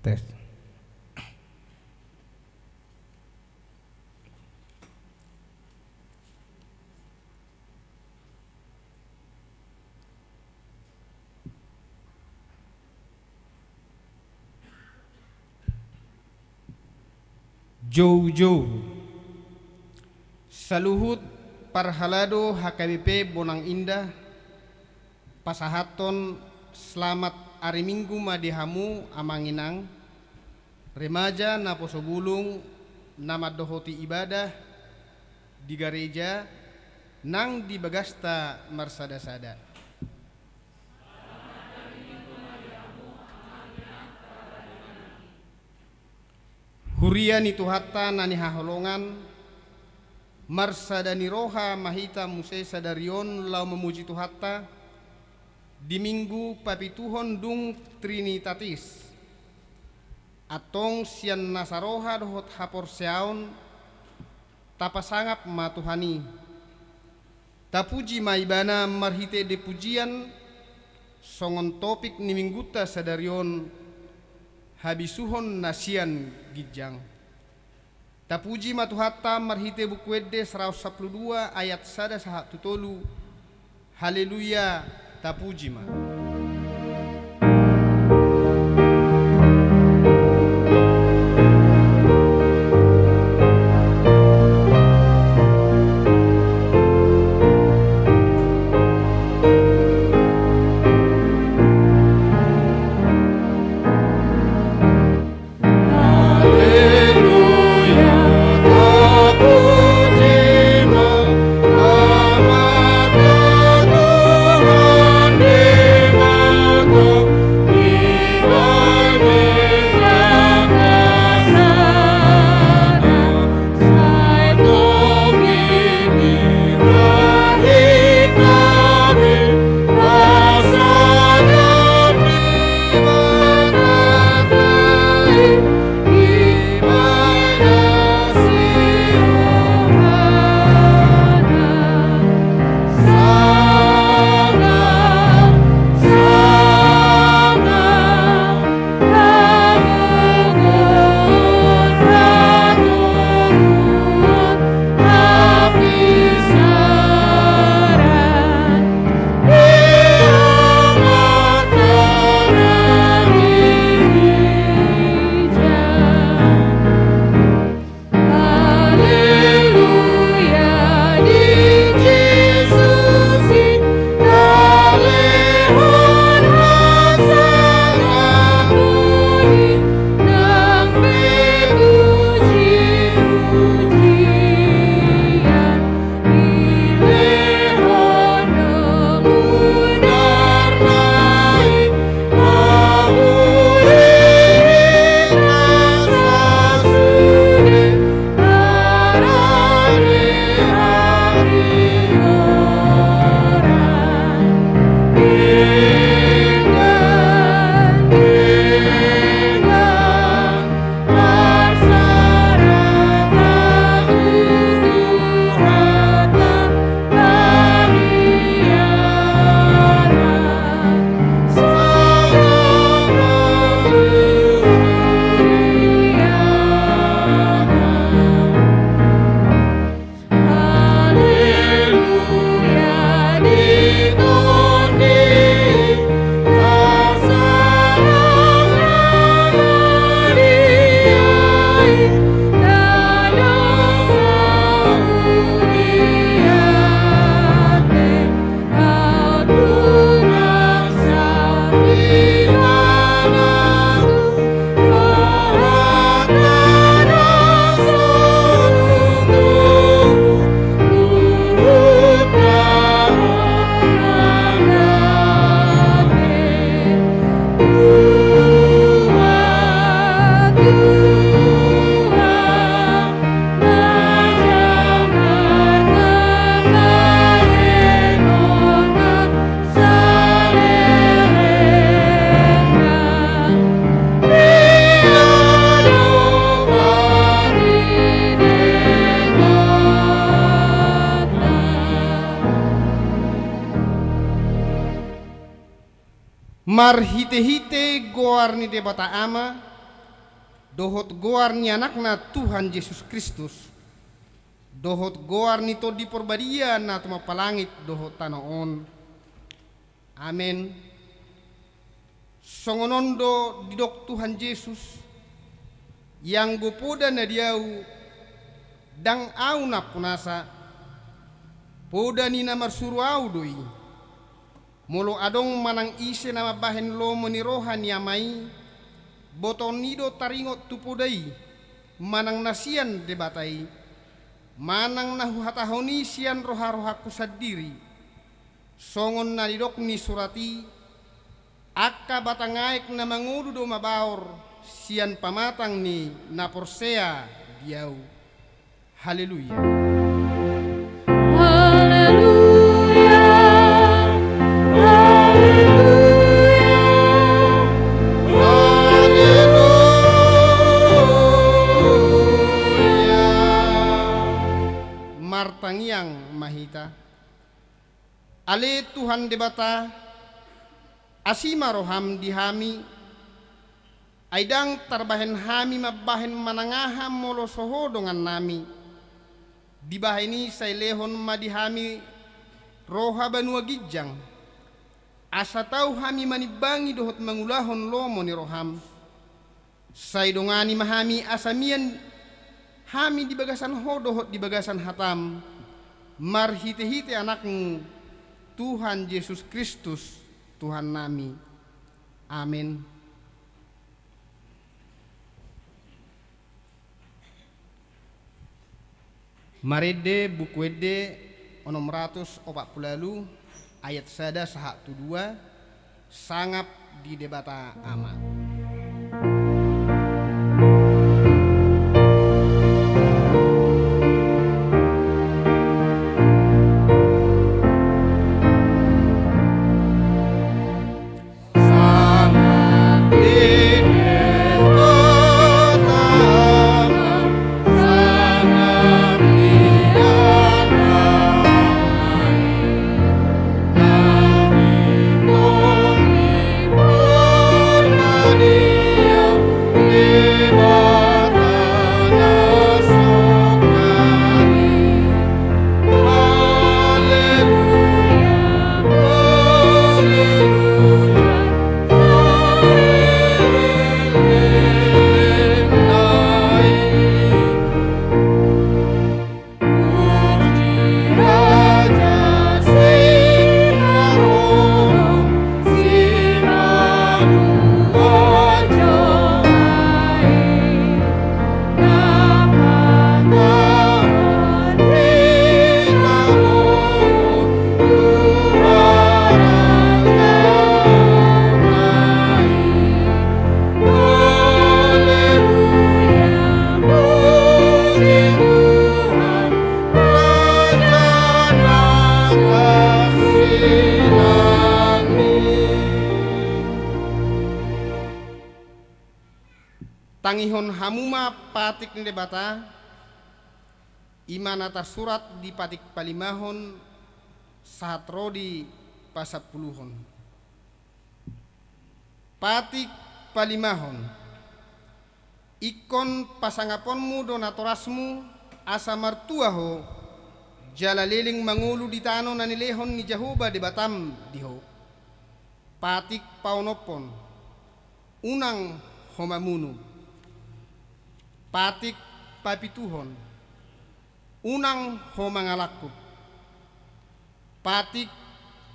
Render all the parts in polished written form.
Tes. Jauh-jauh saluhut parhalado HKBP Bonang Indah pasahaton selamat hari Minggu madihamu amanginang remaja na posobulung nama dohoti ibadah di gereja nang di Bagasta Marsada-sada. Huria ni Tuhatta nani haholongan Marsada ni roha mahita muse sadarion lau memuji Tuhatta di minggu papituhon dung Trinitatis atong sian nasaroha dohot hapor seaon tapasangap matuhani tapuji maibana marhite de pujian songon topik ni mingguta sadarion habisuhon nasian gijang tapuji matuhatta marhite bukwede 112 ayat sada sahat tutolu haleluya tapuji ma. Amen. marhite-hite goar ni debata ama, dohot goar ni anakna Tuhan Yesus Kristus, dohot goar ni to di porbadia na tumapalangit dohot tanaon. Amen. Songonondo didok Tuhan Yesus yang gopoda na diau dang au na punasa poda ni na marsuru au doi molo adong manang ise na mabahen lo menirohan yamai boton nido taringot tupodai manang nasian debatai manang nahuhatahoni sian roha-rohaku sadiri songon na didok ni surati akka batangaik na mangudu do mabaor sian pamatang ni naporsea diau. Haleluya. Haleluya. Haleluya. Martangiang mahita. Ale Tuhan debata asima roham dihami aidang tarbahen hami mabahen manangaham molo soho dongan nami dibaheni say lehon madihami roha banua gijang asa tau hami manibangi dohot mangulahon lomo ni roham say dongani mahami asamian hami di bagasan ho dohot di bagasan hatam marhite-hite anakmu Tuhan Yesus Kristus Tuhan nami. Amin. Marede buku ede onom 140 ayat sada sahak tu dua sangap di debata ama. Tangihon hamuma patik ni debata imanata surat di patik palimahon saat rodi pasapuluhon patik palimahon ikon pasangaponmu donatorasmu asa martuaho jala leling mangulu di tano nanilehon ni Jahoba di Batam diho patik paunopon unang homamunu patik papituhon unang homangalakut patik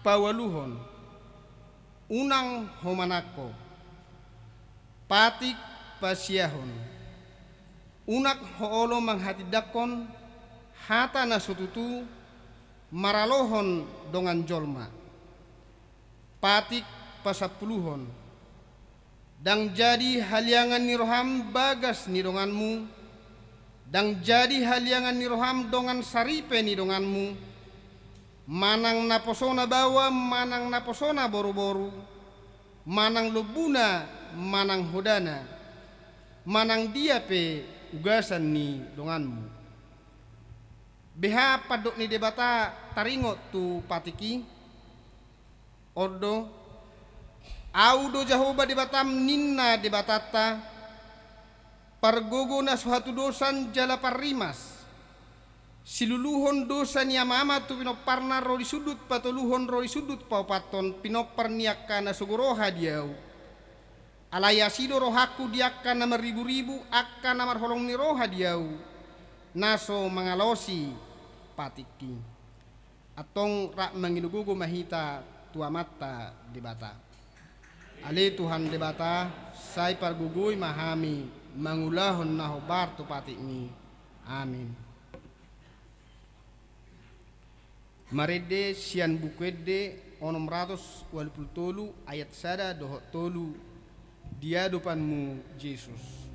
pawaluhon unang homanako patik pasiahon unak hoolo manghatidakon hata nasututu maralohon dongan jolma patik pasapuluhon dang jadi haliangan ni roham bagas ni donganmu dang jadi haliangan ni roham dongan saripe ni donganmu manang naposona bawa manang naposona boru-boru manang lubuna manang hodana manang dia pe ugasan ni donganmu beha padok ni debata taringot tu patiki ordo Audo Jahoba di batam ninna di batata pargogo na suatu dosan jala parimas siluluhon dosa niya mama tu pinoparna ro di sudut patuluhon ro di sudut paupaton pinopar niaka na sugoroha diau alaya sido rohaku diaka na maribu-ribu akka na marholong ni roha diau naso mangalosi patiki atong rak manginugugo mahita tua mata di bata ali Tuhan di bata say pargugoy mahami mangulahon na hobar tu patikmi amin. Marede sian bukwede onom ratus walpul tolu ayat sada dohot tolu dia depanmu Yesus.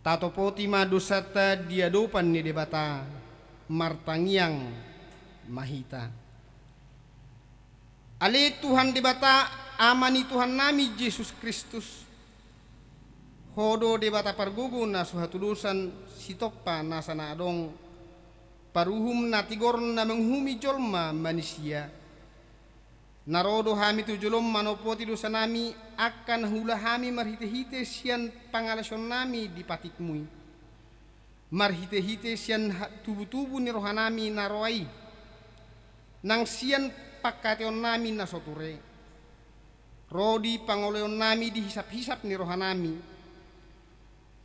Tato poti madusata diadopan ni debata martangiang mahita. Ali Tuhan debata amani Tuhan nami Yesus Kristus. Hodo debata pargugun na suhatulusan sitopa nasana adong paruhum na tigor na menghumi jolma manusia. Narodo hami tu jolom manopoti dosa nami akan hula hami marhite-hite sian pangalasyon nami di patikmui. Marhite-hite sian tubu-tubu ni rohanami naroai. Nang sian pakateon nami na soture. Rodi pangoleon nami dihisap-hisap ni rohanami.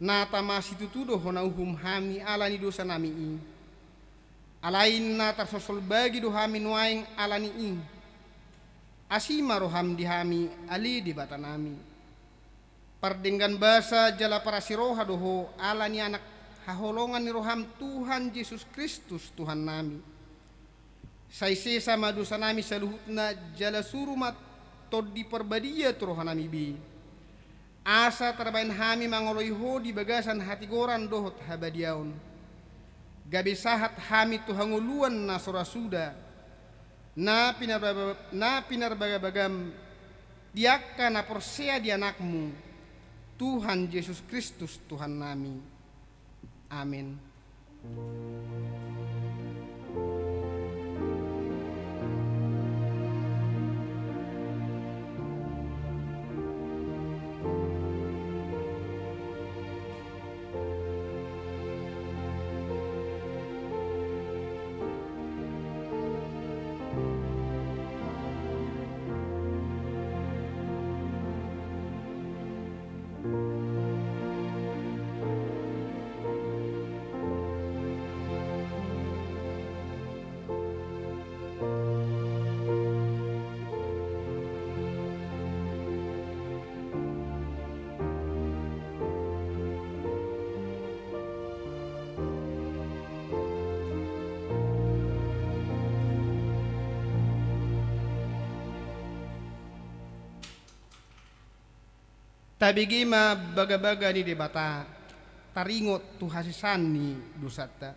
Nata masitutudo honauhum hami alani dosa nami i. Alain nata sosol bagi dohami nuaing alani i. Asima roham dihami ali di batanami. Pardenggan basa jala para siroha doho ala ni anak haholongan ni roham Tuhan Yesus Kristus Tuhan nami. Saise sama dosa nami saluhutna jala surumat tod di perbadia tu rohanami bi. Asa terbain hami mangoloi ho di bagasan hati goran dohot habadiaun. Gabi sahat hami tuhanguluan na sorasuda. Na pinarbagabagam diaka na persea di anakmu Tuhan Yesus Kristus Tuhan nami. Amin. Tabigi ma baga-baga ni debata taringot tu hasisan ni dosata.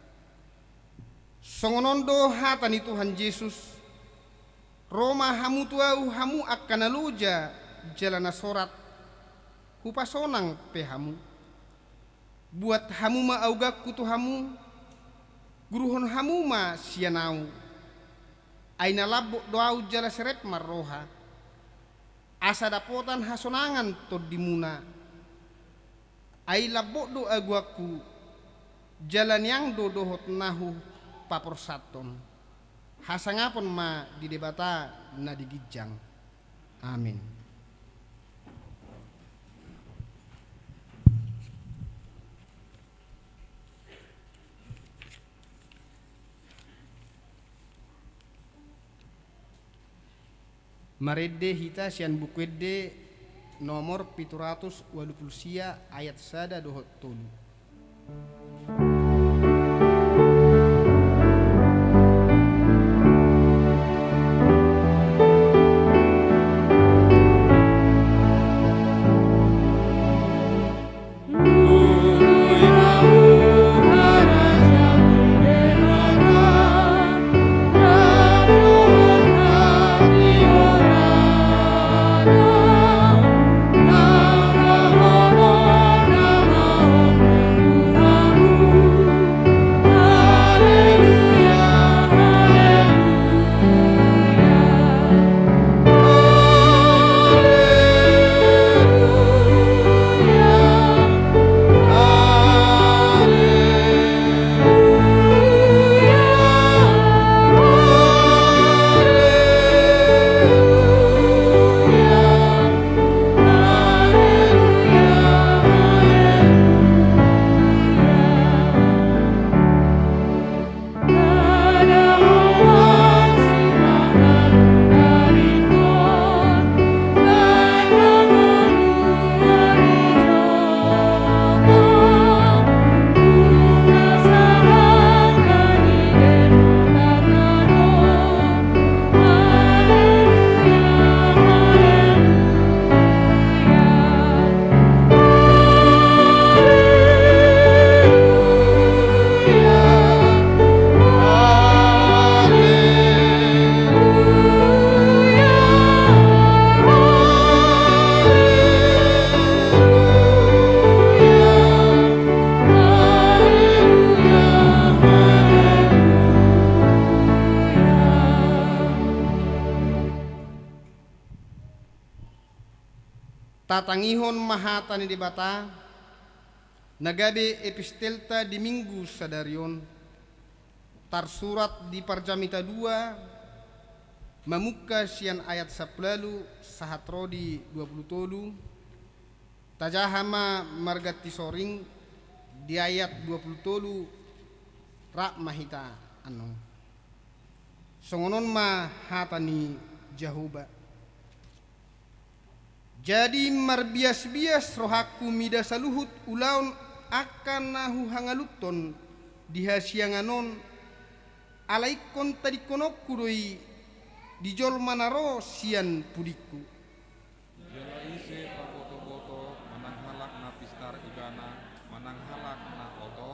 Songonondo hata ni Tuhan Yesus Roma hamu tuau hamu akan aluja jalana sorat hupasonang pehamu. buat hamu ma augakku tu hamu guruhon hamu ma sianau aina labok doau jala serep marroha asa dapotan hasonangan to dimuna ai labok do aguaku jalan yang do dohot nahu papor saton hasangapon ma di debata na digijang. Amin. Marede hita sian bukwede nomor 780 ayat sada dohot tolu. Tatangihon mahatani di bata nagabe epistelta di minggu sadarion tarsurat di parjamita 2 mamuka sian ayat 10 sahatrodi 20 tolu tajahama margati soring di ayat 20 tolu rak mahita anu songonon mahatani jahuba. Jadi marbias-bias rohaku mida saluhut ulaun akan nahu hangaluton dihasianganon alaikon tadikonokku doi dijol manaro sian pudiku. Jala ise pagoto-goto manang halak na pistar igana manang halak na oto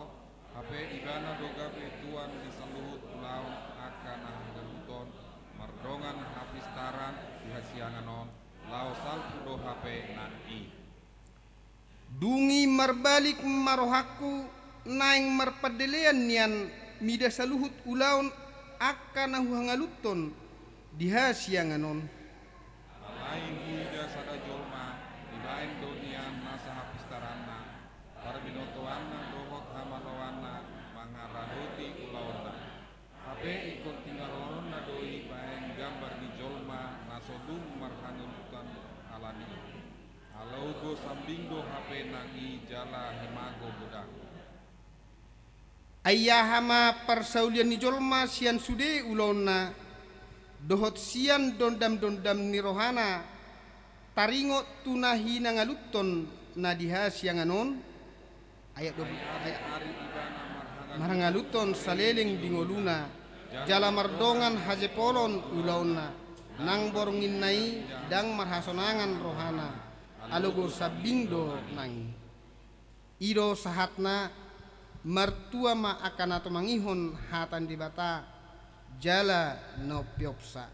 hape igana doga petuan di saluhut ulaun akan na hangaluton mardongan hapistaran dihasianganon lao salpu do hape nan i dungi marbalik marohaku naing marpadelean nian mida saluhut ulaun akan nahu hangaluton dihasianganon lain huida sada jolma di lain donian nasa hapistaranna parbinotoanna dohot hamaloanna mangarahoti ulauna hape ikon tingaloronna doi baeng gambar di jolma nasodung marhanulutan alani alaugo sambingdo hape nangi jala himago budang ayahama persaulian ni jolma sian sude ulona dohot sian dondam-dondam ni rohana taringot tunahi nangaluton na dihasianganon ayat 20 ayat marangaluton saleleng bingoluna jala mardongan hajepolon ulauna nang borongin nai dang marhasonangan rohana alugo sabindo nang ido sahatna martua ma akan atau mangihon hatan di bata jala no piopsa.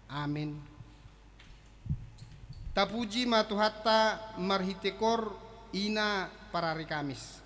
Amin. Tapuji matuhatta marhitekor ina parari Kamis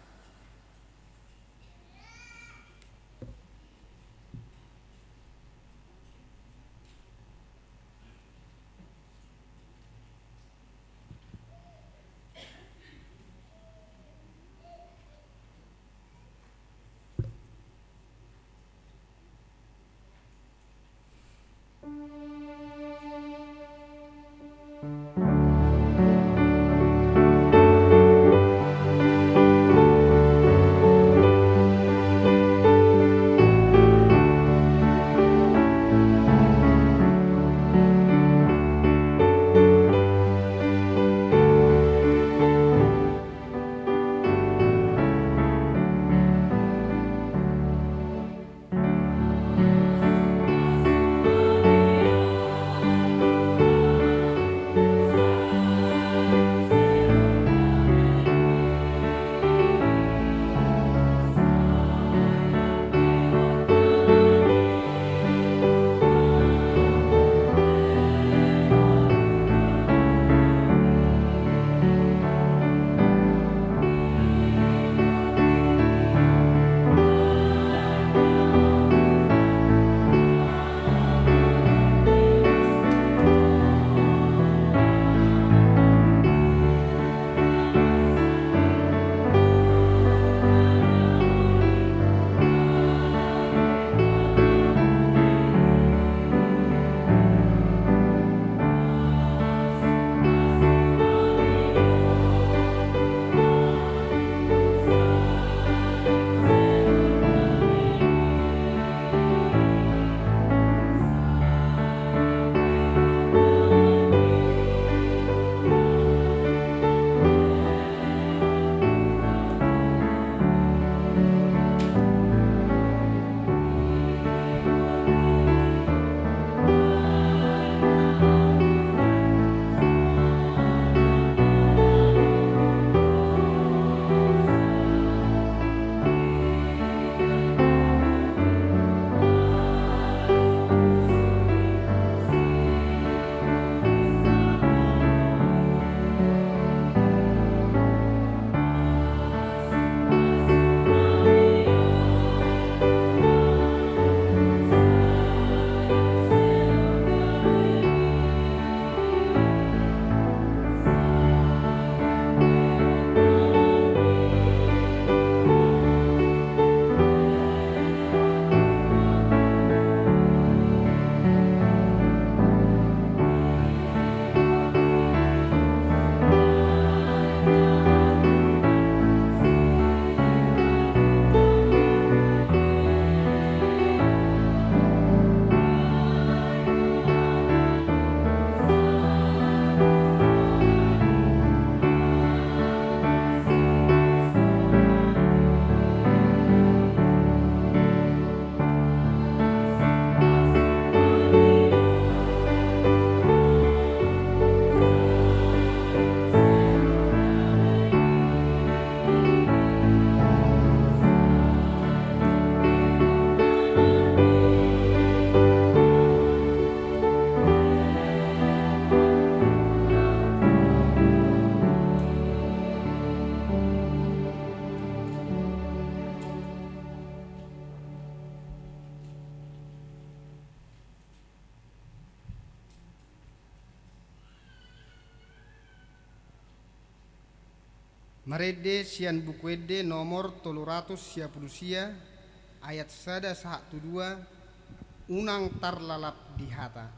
Marede sian buku ede nomor 310 ayat 1-2 unang tarlalap di hata.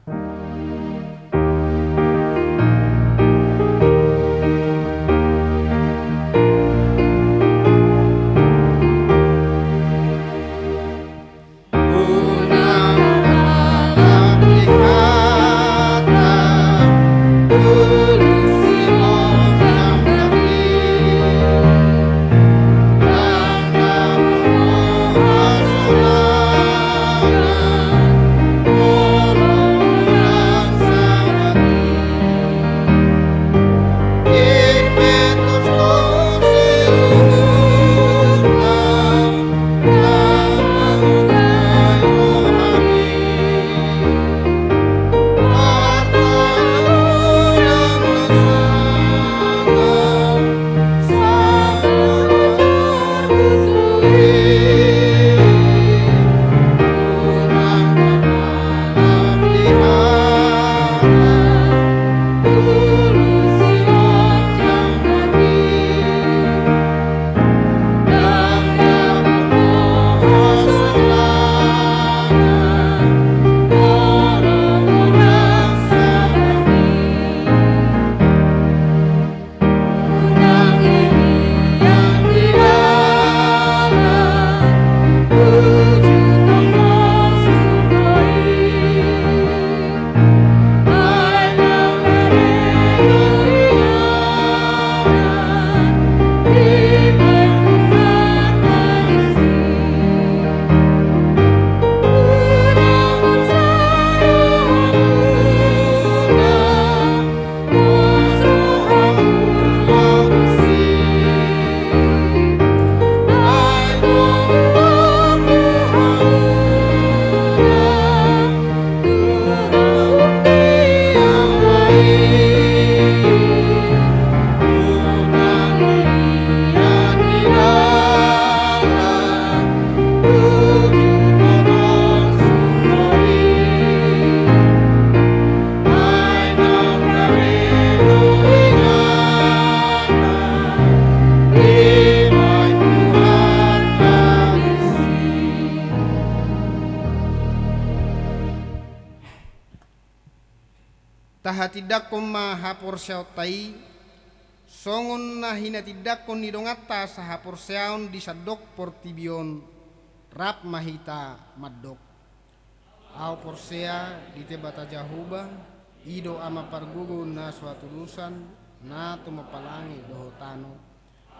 Tahatidak ma hapor syautai songon na hinatidak kon nidongata sa hapor syaun di sadok portibion rap mahita madok au porsea di tebata jahuba ido ama pargugo na suatu lusan na tumapalangi dohotano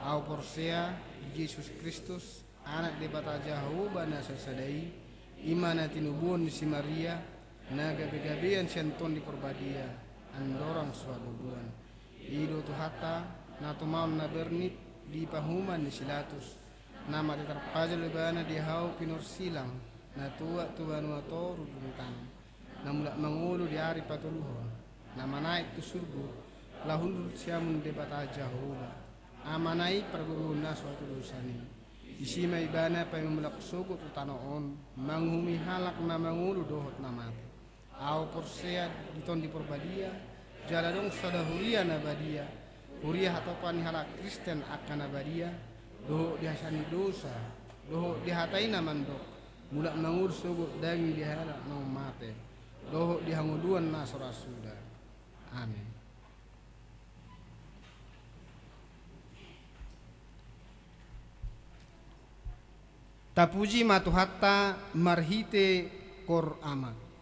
au porsea Yesus Kristus anak debata jahuba na sasadai imana tinubun si Maria na gabi-gabian sianton di perbadia andorang swaduduan ido tuhata na tumaon na bernit di pahuman di silatus nama terpajal lebana di hau pinur silang na tua tuanu atoru duntan na mulak mangulu di hari patuluhon na naik tu surgu lahundur siamun debata jahuba amanai perguruna suatu dosani isima ibana payumulak suku tutanoon manghumi halak na mangulu dohot na mati au porsea diton di perbadia jaladong sada huria na badia huria hatopan halak Kristen akan badia doho dihasani dosa doho dihatai na mandok mulak mangur sugut dangi dihalak no mate doho dihanguduan na sorasuda amin. Tapuji matuhatta marhite kor amat.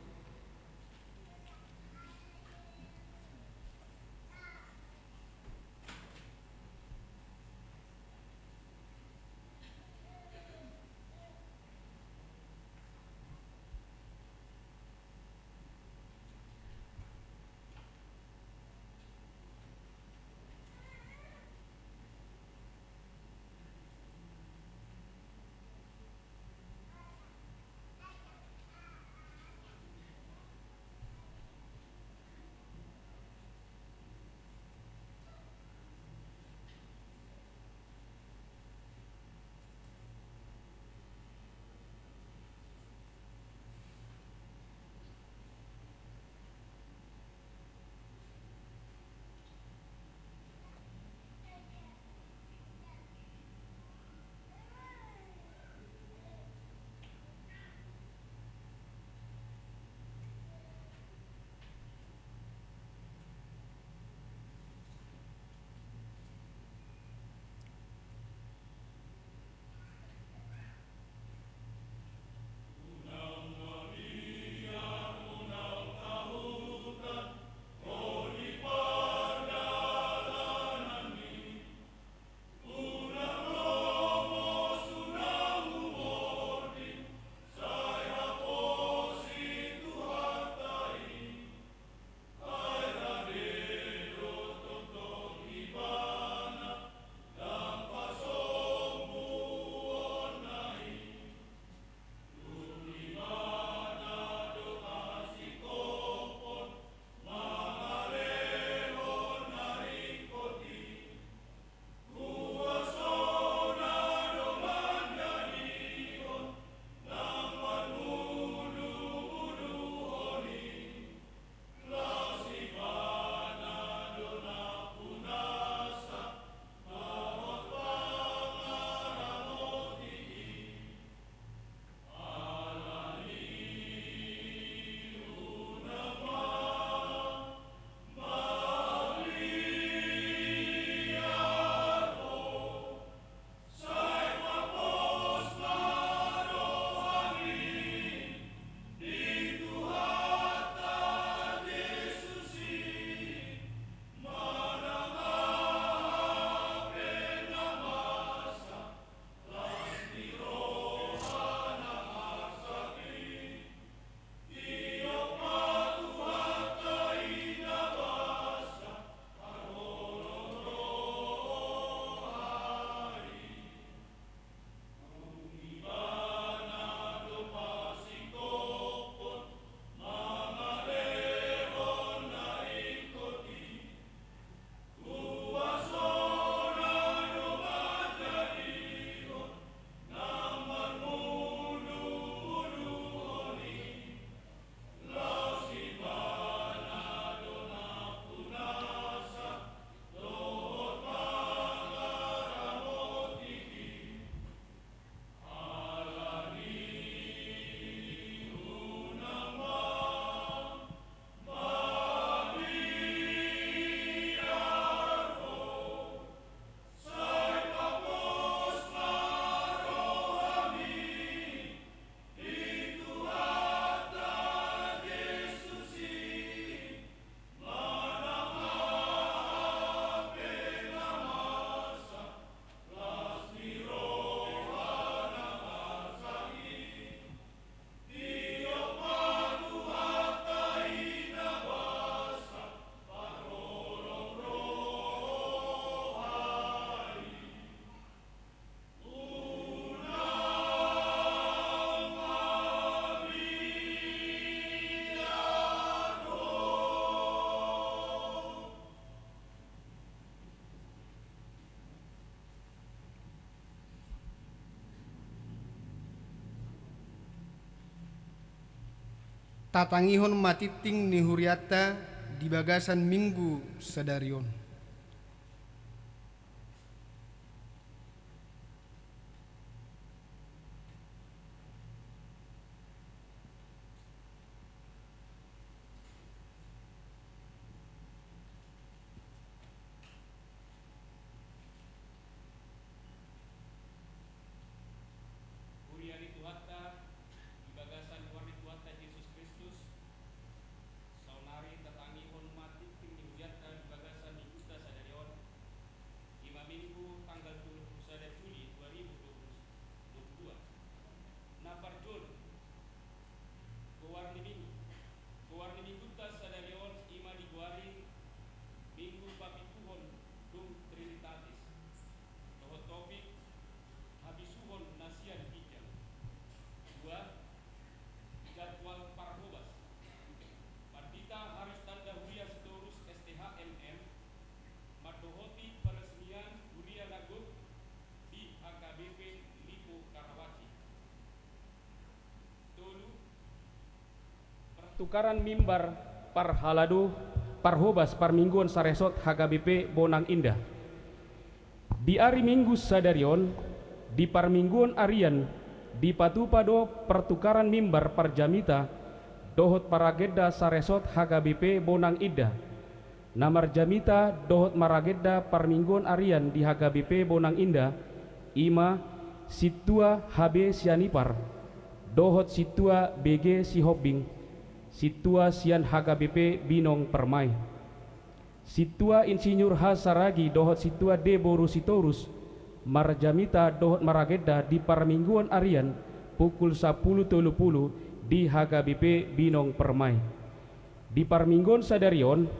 tatangihon matiting ni huriata di bagasan minggu sadarion. Tukaran mimbar parhaladu parhobas parmingguan saresot HKBP Bonang Indah. Di hari Minggu sadarion di parmingguan arian di patupado pertukaran mimbar parjamita dohot paragedda saresot HKBP Bonang Indah. Namar jamita dohot maragedda parmingguan arian di HKBP Bonang Indah ima situa HB Sianipar dohot situa BG Sihobing situa sian HKBP Binong Permai situa Insinyur H Saragi dohot situa D Borusitorus marjamita dohot maragedda di parmingguan arian pukul 10.30 di HKBP Binong Permai. Di parmingguan sadarion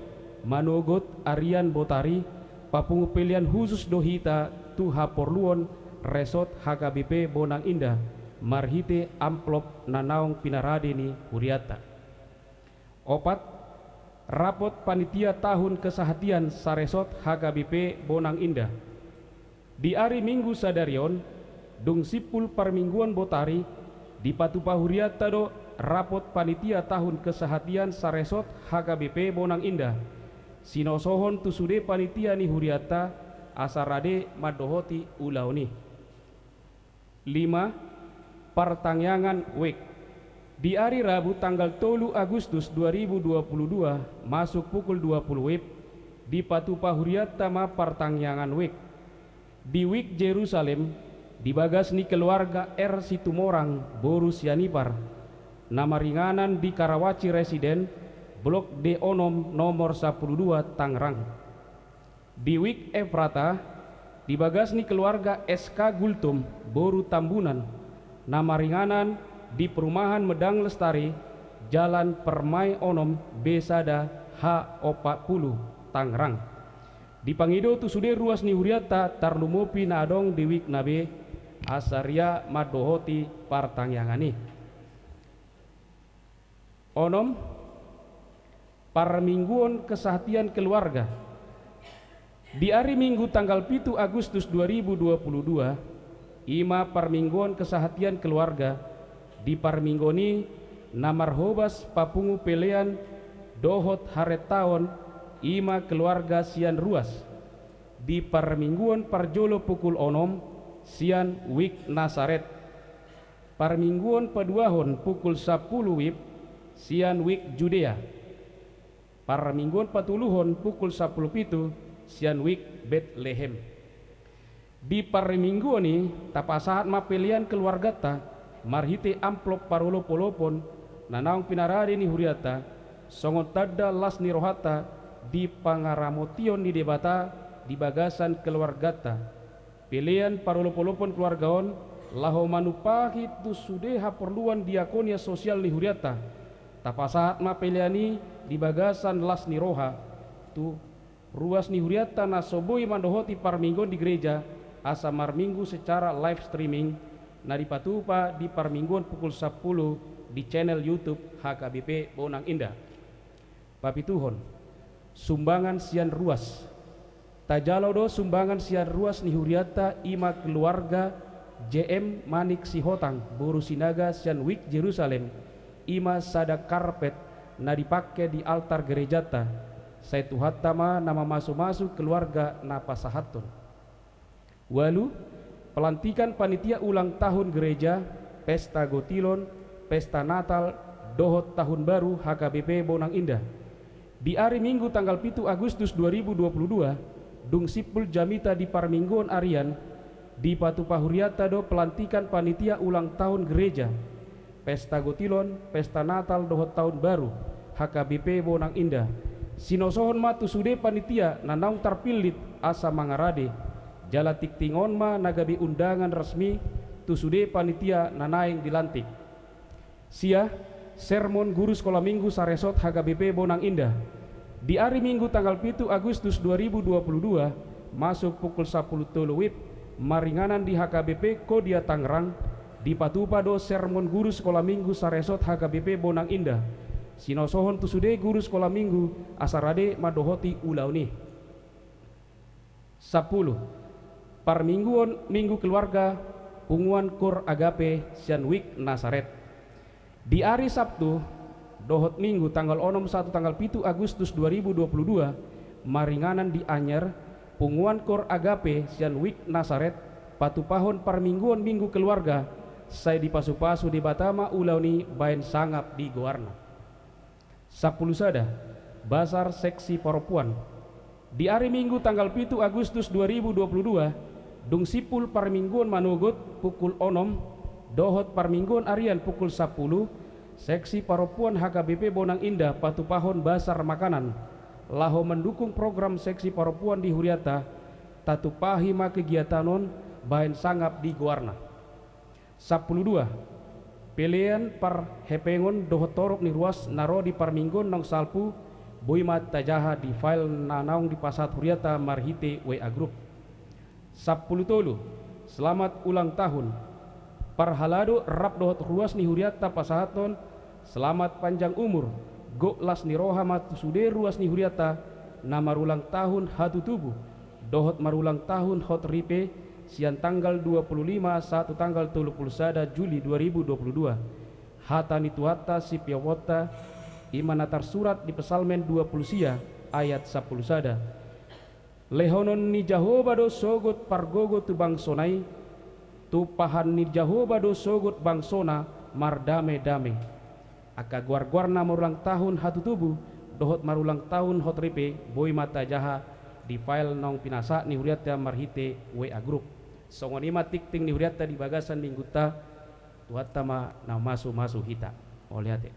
manugot arian botari papungu pilihan khusus dohita tu haporluon resort HKBP Bonang Indah marhite amplop nanaong pinaradeni huriata. Opat, rapot panitia tahun kesehatian saresot HKBP Bonang Indah. Di hari Minggu sadarion, dung sipul parmingguan botari, di patupahuriata do rapot panitia tahun kesehatian saresot HKBP Bonang Indah. Sinosohon tusude panitia ni huriata asarade madohoti ulauni. 5. Partangyangan wek. Di hari Rabu tanggal 3 Agustus 2022 masuk pukul 20 WIB di Patupahuriat Tama Partangyangan Wik. Di Wik Jerusalem dibagas ni keluarga R Situmorang Borus Yanipar. Nama ringanan di Karawaci Residen Blok D Onom nomor 12 Tangerang. Di Wik Efrata dibagas ni keluarga SK Gultum Boru Tambunan. Nama ringanan di Perumahan Medang Lestari, Jalan Permai Onom, Besada H40, Tangerang. Di Pangido tusude ruas ni huriata tarlumopi na adong diwik nabe asaria madohoti partangyangani. Onom parmingguan kesehatian keluarga. Di hari Minggu tanggal 7 Agustus 2022 ima parmingguan kesehatian keluarga di parminggoni namar hobas papungu pelean dohot haretaon ima keluarga sian ruas di parmingguan parjolo pukul onom sian wik Nasaret parmingguan paduahon pukul 10 wib sian wik Judea parmingguan patuluhon pukul 10 pitu sian wik Bethlehem. Di parmingguan ni tapasahat mapelian keluarga ta marhite amplop parolo polopon nanaong pinarade ni huriata songon tadda las ni rohata di pangaramotion ni debata di bagasan keluargata pilihan parolo polopon keluargaon laho manupahi tu sudeha perluan diakonia sosial ni huriata tapasahat ma piliani di bagasan las ni roha tu ruas ni huriata nasoboi mandohoti parminggon di gereja asa marminggu secara live streaming nari patupa di parmingguan pukul 10 di channel YouTube HKBP Bonang Indah. Papituhon sumbangan sian ruas tajalo do sumbangan sian ruas ni huriata ima keluarga JM Manik Sihotang Boru Sinaga sian Wik Jerusalem ima sada karpet na dipakai di altar gerejata saya tuhatama nama masuk-masuk keluarga na pasahaton. Walu pelantikan panitia ulang tahun gereja, pesta gotilon, pesta natal, dohot tahun baru HKBP Bonang Indah. Di hari Minggu tanggal 7 Agustus 2022 dung sipul jamita di Parmingguan Arian di Patu Pahuriata do pelantikan panitia ulang tahun gereja, pesta gotilon, pesta natal, dohot tahun baru HKBP Bonang Indah. Sinosohon ma tusude panitia nanaung tarpilit asa mangarade jala tiktingon ma nagabi undangan resmi tusude panitia nanaing dilantik. Sia sermon guru sekolah minggu saresot HKBP Bonang Indah di hari Minggu tanggal 7 Agustus 2022 masuk pukul 10 WIB maringanan di HKBP Kodia Tangerang di Patupado sermon guru sekolah minggu saresot HKBP Bonang Indah. Sinosohon tusude guru sekolah minggu asarade madohoti ulauni. 10. Parmingguan minggu keluarga punguan Kor Agape Sianwik Nasaret. Di hari Sabtu dohot minggu tanggal 1 tanggal 7 Agustus 2022 maringanan di Anyer punguan Kor Agape Sianwik Nasaret patupahon parmingguan minggu keluarga saya dipasu-pasu di Batama ulauni bain sangap di Goarna. 10 sada Basar Seksi Perempuan di hari Minggu tanggal 7 Agustus 2022 dung sipul parmingguan manugut pukul 6 dohot parmingguan Arian pukul 10 seksi perempuan HKBP Bonang Indah patupahon Basar Makanan laho mendukung program seksi perempuan di Huriata tatupahi ma kegiatanon bahan sangap di Goarna. 12 pilihan par hepengon dohot torok ni ruas naro di parminggon nong salpu boimat tajaha di file nanaung di pasat Huriata marhite WA Group. 10 tolu selamat ulang tahun parhalado rap dohot ruas ni Huriata pasahaton selamat panjang umur goklas ni roha matusude ruas ni Huriata na marulang tahun hatu tubuh dohot marulang tahun hot ripe sian tanggal 25 1 tanggal 31 Juli 2022 hata nituata si piawota imanatar surat di pesalmen 20 sia ayat 10 sada lehonon ni Jahoba do sogot pargogo tu bangsonai tu pahan ni Jahoba do sogot bangsona mardame-dame aka guar-guarna marulang tahun hatu tubuh dohot marulang tahun hot ripe boy mata jaha di file nong pinasa ni Huriata marhite WA Group. Songonima tikting ni Huriata di bagasan mingguta tuatama na masu hita oleh ate.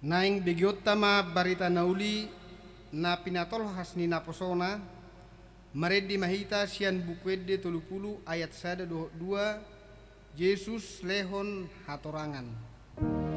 Naing begiotama barita nauli na pinatol hasni naposona maredi mahita sian bukwede 30 ayat 1 2 Yesus lehon hatorangan. Amen.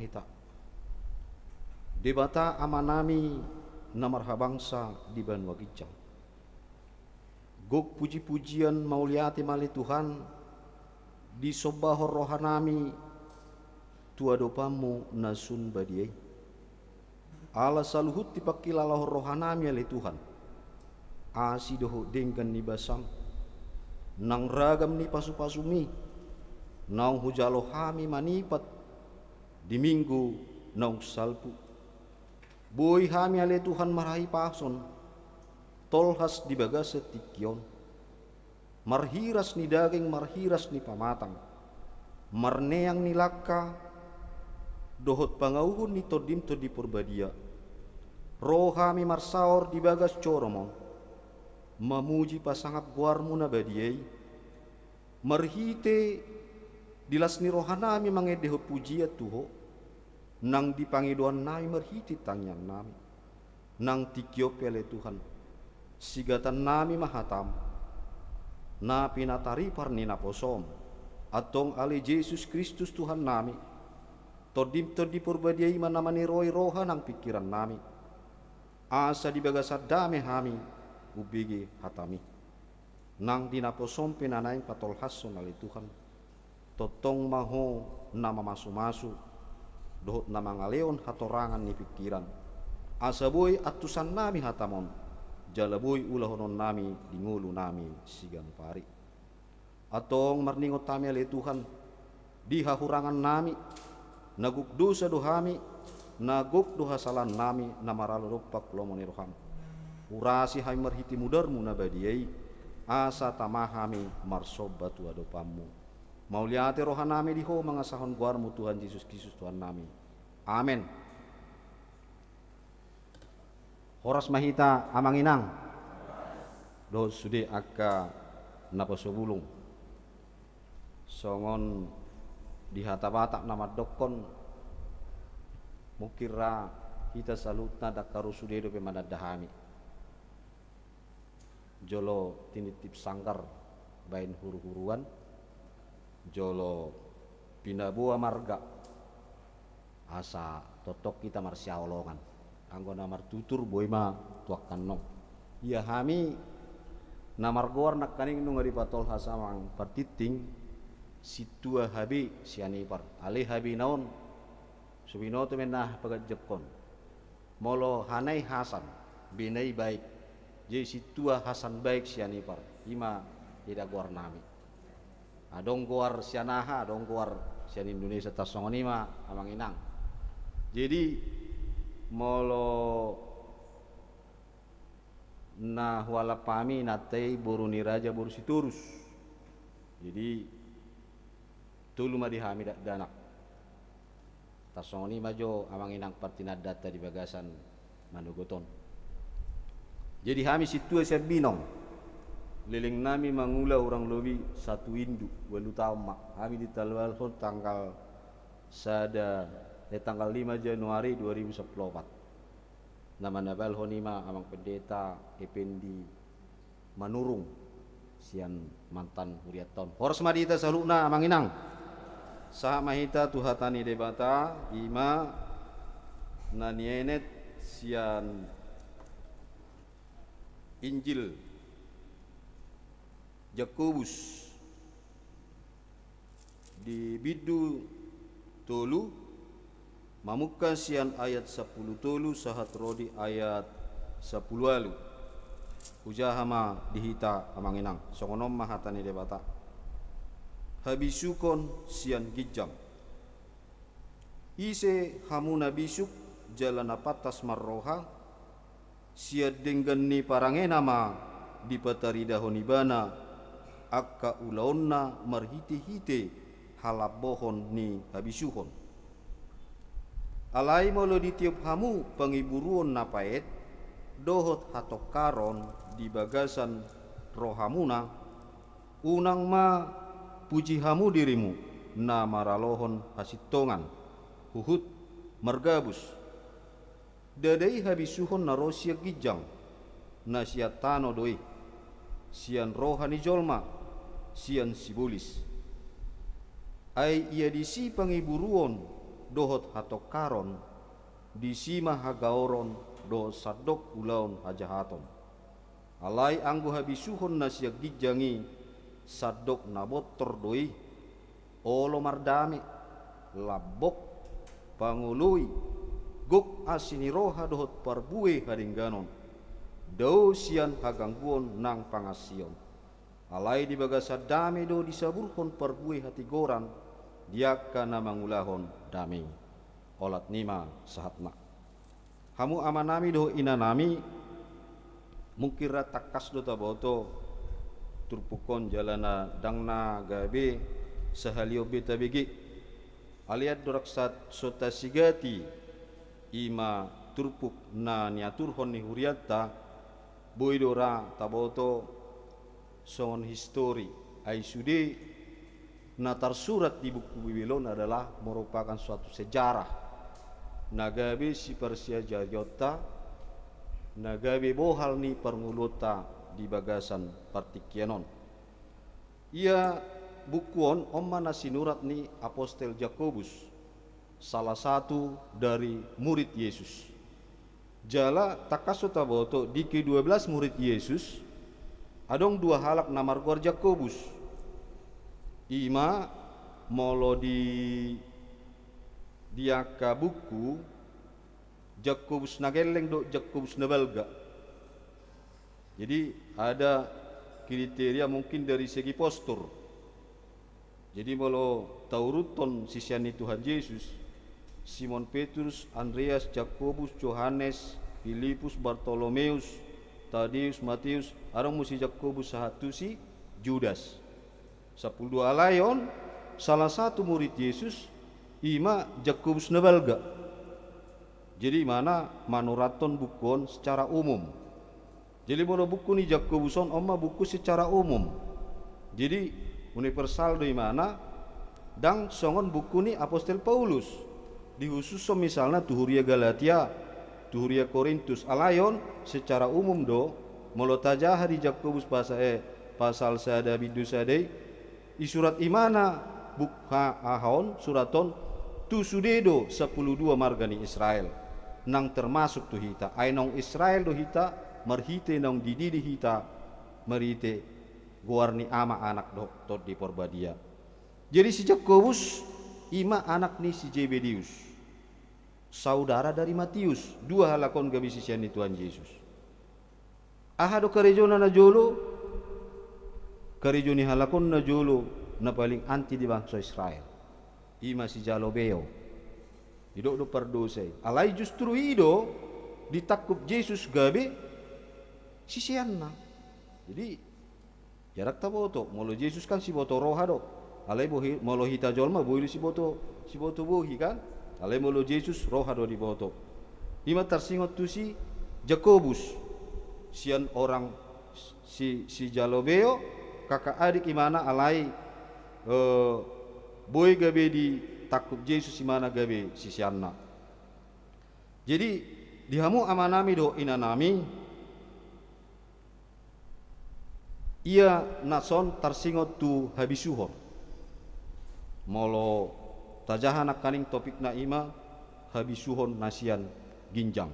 kita. Debata amanami na marhabangsa di banwa gijang. Gok puji-pujian mauliati mali Tuhan di sobahor rohanami tua dopamu nasun badiai. Ala saluhut tipakilalah rohanami ali Tuhan. Asi doho dengkan ni basam. Nang ragam ni pasu-pasumi. Nang hujalo hami manipat di minggu nang salpu. Boy hami ali Tuhan marahi pason. Tolhas di bagas setikyon. Marhiras ni daging, marhiras ni pamatang. Marneang ni laka. Dohot pangauhun ni todim to di purbadia. Rohami marsaor di bagas coromong. Mamuji pasangap guarmu na badiai. Marhite dilas ni rohanami mangedehot pujiat tuho. Nang dipangiduan nami marhiti tangyang nami. Nang tikyo pele Tuhan. Sigatan nami mahatam. Na pinatari parni naposom. Atong ali Yesus Kristus Tuhan nami. Todim di purbadiai manamani roy roha nang pikiran nami. Asa di bagasad dame hami. Ubigi hatami. Nang dinaposom pinanaing patol hason ali Tuhan. Totong maho nama masu-masu. Dohot nama ngaleon hatorangan ni pikiran. Asa boy atusan nami hatamon. Jalaboy ulahonon nami dingulu nami sigang pari. Atong marningot tami ali Tuhan. Dihahurangan nami. Naguk dosa dohami. Naguk doha salan nami. Namaralo rupak lomoni roham. Urasi hai marhiti mudarmu na badiai. Asa tamahami marsobatu adopamu. Mauliate rohanami diho mangasahon guarmu Tuhan Yesus Kristus Tuhan nami. Amen. Horas mahita amanginang. Do sude akka napasobulung. Songon dihata-bata nama dokon. Mukira kita salutna dakaru sude do pemadadahami. Jolo tinitip sangkar bain huru-huruan. Jolo pinabua marga. Asa totok kita marsiaolongan. Anggo namar tutur boima tuakan nong. Ia hami namar goar nak kaning nung ngari patol hasamang partiting situa habi sianipar. Ale habi naon subino tu menah pagat jekon. Molo hanai Hasan binai baik. Jadi situa Hasan baik sianipar. Ima tidak goar nami. Adong goar sianaha, adong goar sian Indonesia tasongonima amang inang. Jadi molo na wala pami natay boruni raja boru siturus. Jadi tulu madihami danak. Tasongoni majo amang inang partinad data di bagasan manugoton. Jadi hami situa siya binong. Liling nami mangula orang lobi satu indu walu tama. Hami di Talwalhon tanggal tanggal 5 Januari 2014. Nama nabal honima amang pendeta Ependi Manurung sian mantan huriaton. Horas madita saluna amang inang. Saha mahita tuhatani debata ima nanienet sian Injil Jakobus di bidu tolu mamuka sian ayat 10 tolu sahat rodi ayat 10 alu ujahama dihita amanginang songonom mahatani debata habisukon sian gijang ise hamuna bisuk jalan apatas marroha siad denggan ni parangenama di patari dahonibana akka ulaonna marhite-hite halabohon ni habisuhon. Alai molo ditiup hamu pengiburuon napaet dohot hatokaron di bagasan rohamuna unang ma puji hamu dirimu na maralohon hasitongan huhut margabus dadai habisuhon narosia gijang na siatano doi sian rohani jolma sian sibolis ai ia disi pengiburuon dohot hato karon disima hagaoron do sadok ulaon hajahaton. Alai anggo habisuhon na siya gijangi sadok na botor doi olo mardame labok pangului guk asiniroha dohot parbue haringganon do sian hagangguon nang pangasion. Alai di bagasa dame do disaburhon parbue hati goran diaka na mangulahon dame olat nima sahatna. Hamu amanami do inanami mungkira takas do taboto turpukon jalana dangna gabe sahalio beta begi aliat doraksat sota sigati ima turpuk na niaturhon ni huriata boidora taboto songon histori ai sude na tersurat di buku Babilon adalah merupakan suatu sejarah nagabe si Persia Jayota nagabe bohal ni pernguluta di bagasan partikianon. Ia bukuon omma nasinurat ni Apostel Jakobus, salah satu dari murid Yesus. Jala takaso taboto di ke-12 murid Yesus adong dua halak namargor Jakobus. Ima molo di diaka buku Jakobus nageleng do Jakobus nabalga. Jadi ada kriteria mungkin dari segi postur. Jadi molo tauruton sisiani Tuhan Yesus, Simon Petrus, Andreas, Jakobus, Yohanes, Filipus, Bartolomeus, Tadeus, Matius, arang musi Jakobus sahatu si Judas. 12 alayon salah satu murid Yesus ima Jakobus nabalga. Jadi mana manuraton bukon secara umum. Jadi molo buku ni Jakobuson omma buku secara umum. Jadi universal di mana dang songon buku ni Apostel Paulus. Di khusus misalnya tuhuria Galatia, tuhuria Korintus alayon secara umum do molo tajah di Jakobus pasal sada bidu sadai isurat imana bukha ahon suraton tu sudedo 12 margani Israel nang termasuk tu hita ainong Israel do hita marhite nang dididi hita marite guarni ama anak do tot di porbadia. Jadi si Jakobus ima anak ni si Zebedius saudara dari Matius dua halakon gabi sisian ni Tuhan Yesus. Aha do karejona na jolo karejoni halakon na jolo na paling anti di bangsa Israel ima si Jalobeo hidup do perdosai alai justru hido ditakup Yesus gabe sisianna. Jadi jarak taboto molo Yesus kan si boto roha do alai bohi molo hita jolma bohi si boto bohi kan alai molo Yesus roha do di boto ima tersingot tu si Jakobus sian orang si Jalobeo kakak adik imana alai boy gabe di takut Yesus imana gabe sisianna. Jadi dihamu amanami do inanami ia nason tersingot tu habisuhon molo tajahan kaning topik na ima habisuhon nasian ginjang.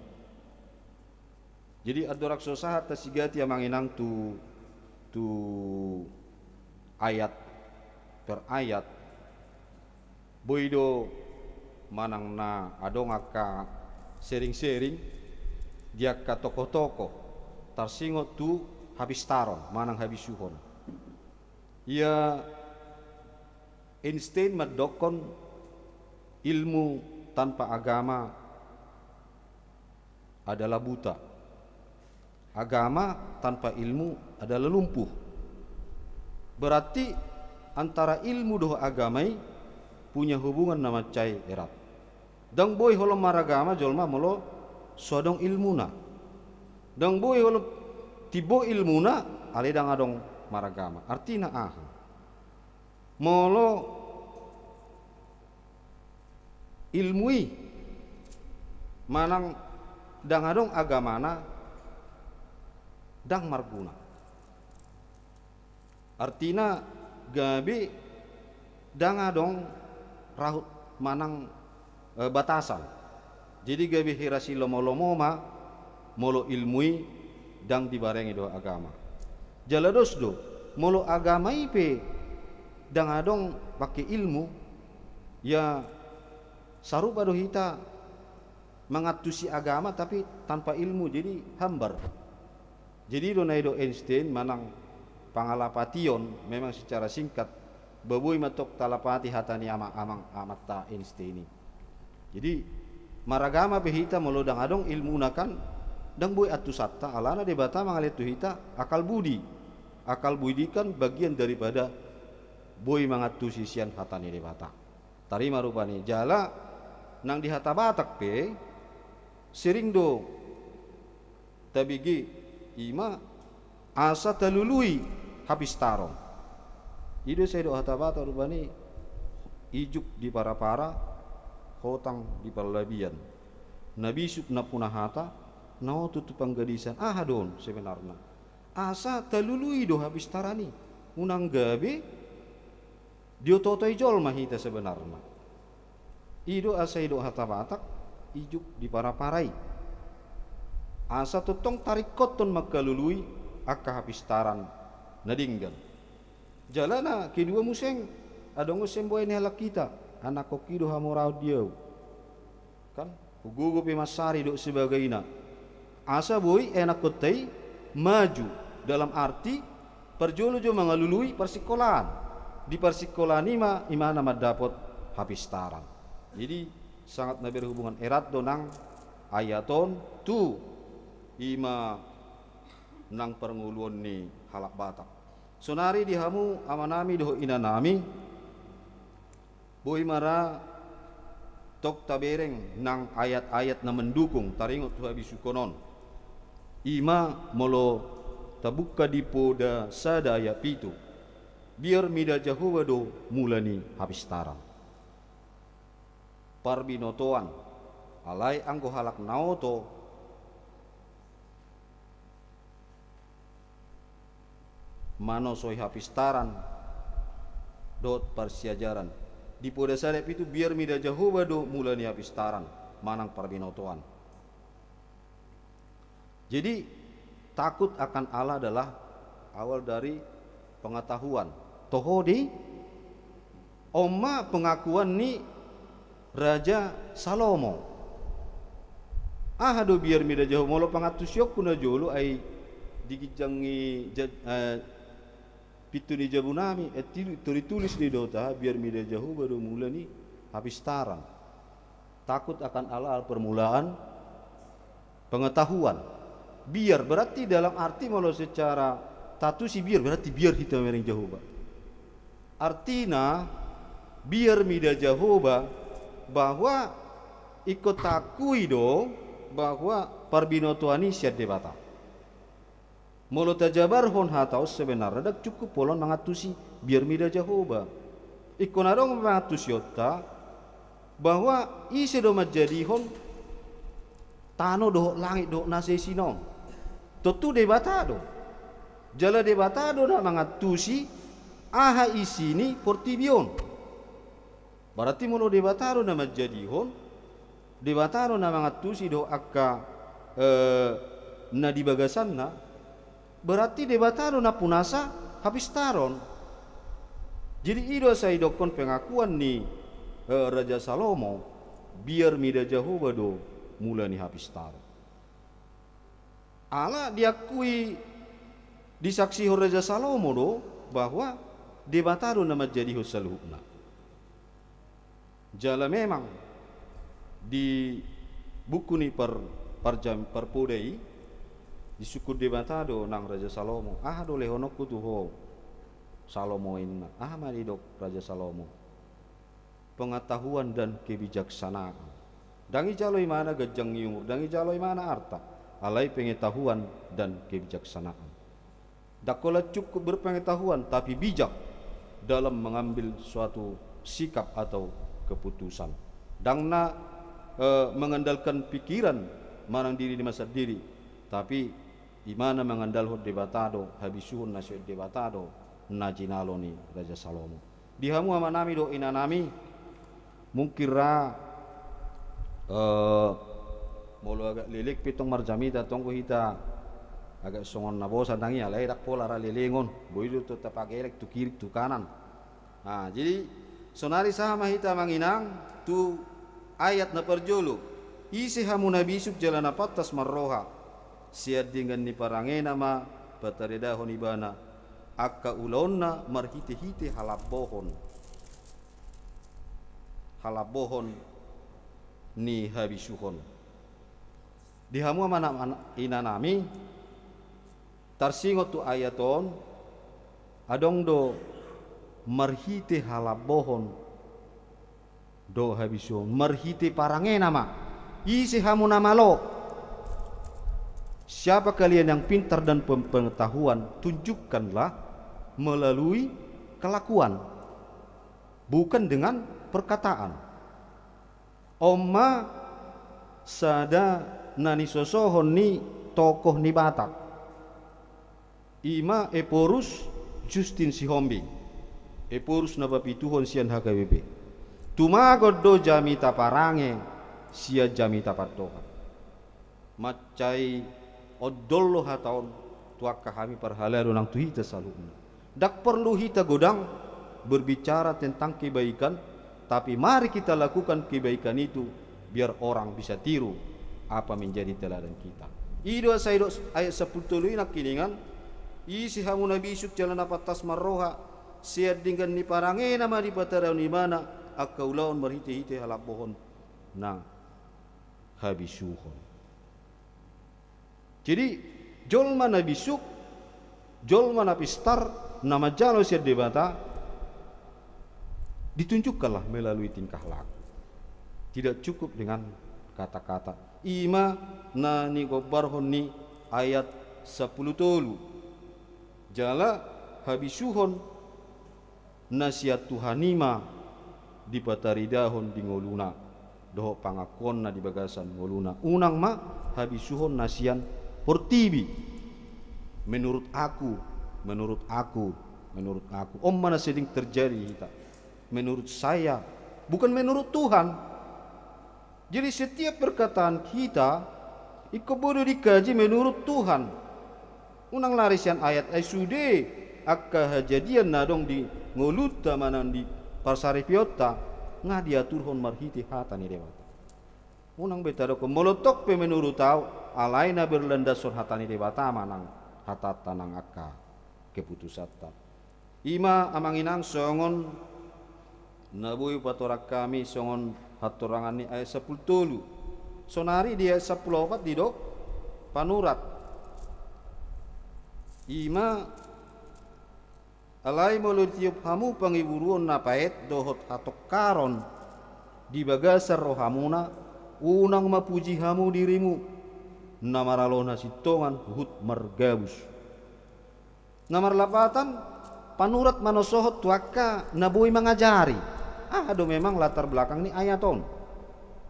Jadi adorak sosahat tasigati yang manginang tu ayat per ayat boido manang na adong aka sering-sering dia ka toko-toko tarsingot tu habis taron manang habis suhon. Ia Einstein madokon ilmu tanpa agama adalah buta. Agama tanpa ilmu adalah lumpuh. Berarti antara ilmu doh agamai punya hubungan nama cai erat. Dang boy holom maragama jolma molo sodong ilmuna. Dang boy holom tibo ilmuna ale dang adong maragama. Artina molo ilmui manang dang adong agamana dang marguna. Artina gabi dang adong rahut manang batasan. Jadi gabi hirasi lomo-lomo ma molo ilmui dang dibarengi do agama. Jalados do molo agama ipe dang adong pakai ilmu ya sarupa do hita mengatusi agama tapi tanpa ilmu jadi hambar. Jadi do naido Einstein manang pangalapation memang secara singkat babui matok talapati hatani amang amata Einstein ini. Jadi maragama behita molodang adong ilmu nakan dang boy atusatta alana debata mangaletu hita akal budi. Akal budi kan bagian daripada boy mangatu sisian hatani debata. Tarima rupani jala nang di hata batak pe sering do tabigi ima asa talului habis tarong. Ide saya do hata batak rupani ijuk di para-para hotang di palabian. Nabi sukna punah hata nao tutupang gadisan ahadon sebenarnya. Asa talului do habis tarani. Unang gabi dio totoi jol mahita sebenarnya. Ido asa ido hata batak ijuk di para-parai. Asa tutong tarik koton makalului akka habis taran nadinggan. Jalana kedua museng adong museng boy ni halak kita anak kokido hamorau dia kan gugu pemasari do sebagainya asa boy enak kotai maju dalam arti perjolo-jo mengalului persikolahan di persikolahan imana madapot habis taran. Jadi sangat na berhubungan erat donang ayaton tu ima nang pernguluan ni halak batak. Sonari dihamu amanami doh inanami boy mara tok tabereng nang ayat-ayat na mendukung taringot tu habisu konon ima molo tabuka dipoda sadaya pitu biar mida jahuwa do mulani habis taran parbinotoan alai anggo halak naoto mano soi habis taran dot persiajaran di poda sadap itu biar mida jahuwa do mulani habis taran manang parbinotoan. Jadi takut akan Allah adalah awal dari pengetahuan. Tohodi oma pengakuan ni Raja Salomo. Ahado biar mida jauh molo pangatusyok kuna jolo ai digijangi pitu ni jabunami tulis di dota biar mida jauh baru mula ni habis taran. Takut akan Allah permulaan pengetahuan. Biar berarti dalam arti kalau secara tatu si biar berarti biar kita mereng Jehovah. Artinya biar mida Jehovah bahwa ikut takui do bahwa parbinotoani siat debata. Molo tajabar hon hatau sebenarnya dak cukup polon mangatusi biar mida Jehovah. Ikon adong mangatusi otta bahwa isi do majadi hon tano do langit do nase sinom. Totu debatado. Jala debatado na mangatusi aha isini portibion. Berarti mulu debatado na majadihon debatado na mangatusi do akka na dibagasan na berarti debatado na punasa habis taron. Jadi ido saya dokon pengakuan ni Raja Salomo biar mida Jehovah do mula ni habis taron. Allah diakui disaksi Raja Salomo do bahwa debatado nama jadi husaluhna. Jala memang di buku ni per podei di suku debatado nang Raja Salomo. Ah do lehonokku tu ho Salomo inna. Ah mari dok Raja Salomo. Pengetahuan dan kebijaksanaan. Dangi jaloi mana gajang yumur, dangi jaloi mana arta. Alai pengetahuan dan kebijaksanaan. Dakola cukup berpengetahuan tapi bijak dalam mengambil suatu sikap atau keputusan. Dangna mengandalkan pikiran marang diri di masa diri, tapi imana mengandalkan debatado habisuhun nasihat debatado najinaloni Raja Salomo. Dihamu amanami do inanami mungkira mulu agak lilik pitong marjamita tongko hita agak songon na bosan tangi alai dak pola ra lilingon boidu to tapagelek tu kiri tu kanan. Nah, jadi sonari sama hita manginang tu ayat na perjolo isi hamu nabi suk jalana patas marroha siad dengan ni parangena ma bataredahon ibana akka ulonna marhite-hite halabohon ni habisuhon di hamu mana inanami tarsingot tu ayaton adong do marhite halabohon do habisuhon marhite parangena ma isi hamu namalo. Siapa kalian yang pintar dan pengetahuan, tunjukkanlah melalui kelakuan, bukan dengan perkataan. Oma sada nani sosohon ni tokoh ni Batak. Ima eporus Justin Sihombi. Eporus na bapituhon sian HKBP. Tumagod do jamita parange sia jamita patoka. Macai odollo hataon tuak kami parhalaru nang tuhita saluna. Dak perlu hita godang berbicara tentang kebaikan, tapi mari kita lakukan kebaikan itu biar orang bisa tiru apa menjadi teladan kita. Ido saido ayat 10 nak kiningan isi hamu nabi suk jalan patas marroha siad dengan ni parange nama di pataraon di mana akaulaon merhite-hite halap pohon na habisuhon. Jadi jolma nabi suk jolma nabi star nama jalo siad debata ditunjukkanlah melalui tingkah laku. Tidak cukup dengan kata-kata. Ima nani gobarhon ni ayat 10 tolu. Jala habisuhon nasihat Tuhanima di pataridahon di ngoluna. Doho pangakon na di bagasan ngoluna. Unang ma habisuhon nasian portibi. Menurut aku. Om mana sedang terjadi kita. Menurut saya, bukan menurut Tuhan. Jadi setiap perkataan kita ikobodo dikaji menurut Tuhan. Unang larisian ayat sude akka hajadian nadong di ngoluta manan di parsaripiota ngadiaturhon marhiti hatani dewata. Unang betado ko molotok pe menurut tau alaina berlandason hatani dewata manang hatata nang akka keputusata. Ima amanginang songon nabuy patorak kami songon hatorangan ni ayat 10 tolu. Sonari dia 10 di dok panurat. Ima alai molutiup hamu pangiburuon napait dohot hatok karon di bagasar rohamuna unang mapuji hamu dirimu namaralona sitongan hut margabus. Namar lapatan panurat manosohot tuaka nabuy mangajari. Aduh memang latar belakang ni ayaton.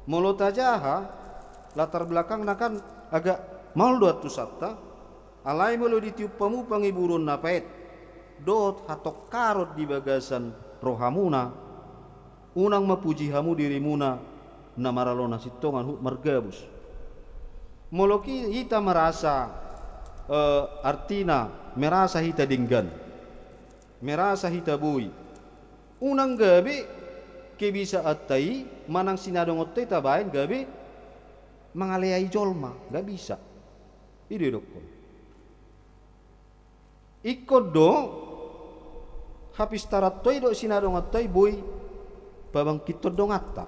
Mulut aja latar belakang nakan agak mal 200 sabta. Alai mulu ditiup pamu pangiburun napait. Dot hatok karot di bagasan rohamuna. Unang mapuji hamu dirimuna namaralona sitongan hut margabus. Moloki hita merasa artina merasa hita dinggan. Merasa hita bui. Unang gabi kebisa atai manang sinadong otai tabain gabi mangaleai jolma gak bisa. Ide dokon. Ikod do habis tarat toy do sinadong otai boy babang kita dong atta.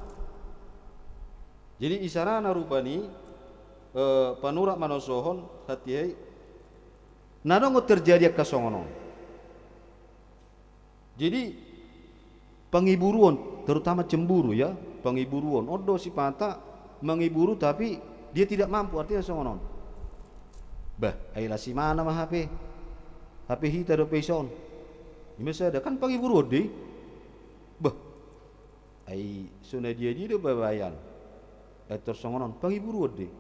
Jadi isarana rupani panurak manosohon hati nadong terjadi kasongonon. Jadi pengiburuan terutama cemburu ya, pengiburuan. Odo si pata mengiburu tapi dia tidak mampu artinya songonon. Bah, ayolah si mana mah HP hita do peson. Ini ada kan pengiburuan deh. Bah, ai suna dia do babayan. Songonon pengiburuan deh.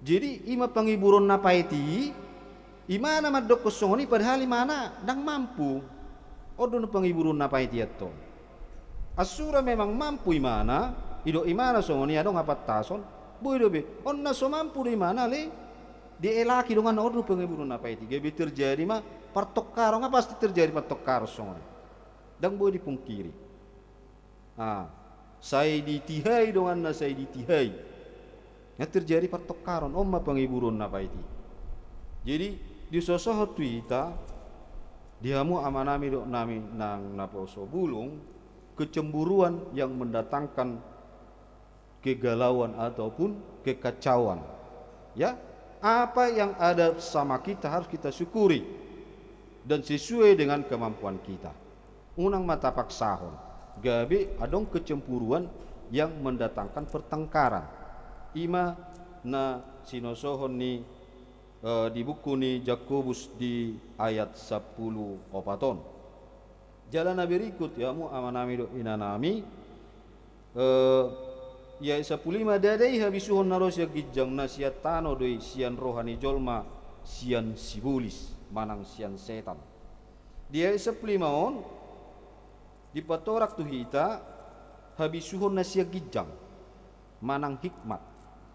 Jadi ima pengiburuan napaiti, imana madok kosongoni padahal imana dang mampu. Odo no pengiburuan napaiti atto. Asura memang mampu imana ido imana songoni adong apat tason boy do be onna so mampu do imana le dielaki dengan ordu pengeburun apa itu gabe terjadi mah pertokaro nggak pasti terjadi pertokaro songoni dan boy dipungkiri saya ditihai dengan saya ditihai nggak terjadi pertokaron omma pengeburun apa itu jadi di sosok kita diamu amanami dok nami nang naposo bulung kecemburuan yang mendatangkan kegalauan ataupun kekacauan ya apa yang ada sama kita harus kita syukuri dan sesuai dengan kemampuan kita unang mata paksahon gabe adong kecemburuan yang mendatangkan pertengkaran ima na sinosohon ni di buku ni Jakobus di ayat 10 opaton jalan berikut ya mu amanami do inanami ya 15 dadai habisuhon naros ya gijang nasiat tano doi sian rohani jolma sian sibulis manang sian setan dia 15 on di patorak tu hita habisuhon nasiat gijang manang hikmat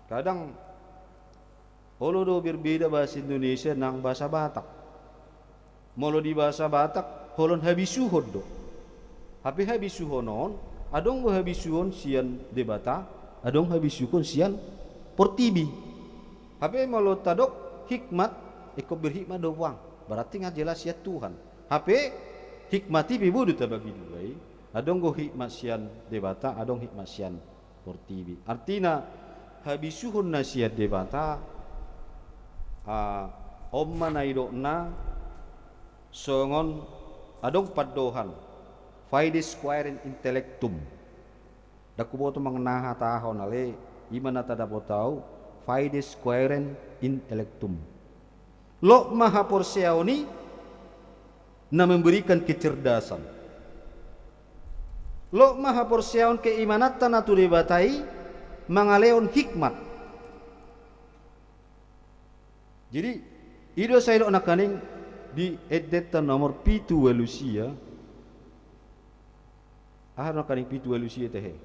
kadang Olo do berbeda bahasa Indonesia nang bahasa Batak. Molo di bahasa Batak holon habisuhon do. Tapi habisuhonon adong habisuhon sian debata, adong habisuhon sian portibi. Tapi molo tadok hikmat eko berhikmat doang. Berarti ngajelas ya Tuhan. Tapi hikmati bibudu tabagi duai. Adong go hikmat sian debata, adong hikmat sian portibi. Artinya habisuhon nasihat debata omma naidokna songon adong padohan faides square intellectum daku boto mengenah tahon ale imana tada botau faides square intellectum lo maha porseoni na memberikan kecerdasan lo maha porseon keimanatan atu debatai mangaleon hikmat. Jadi ido saya dok nakaning di edeta nomor pitu walusia nakaning pitu walusia teh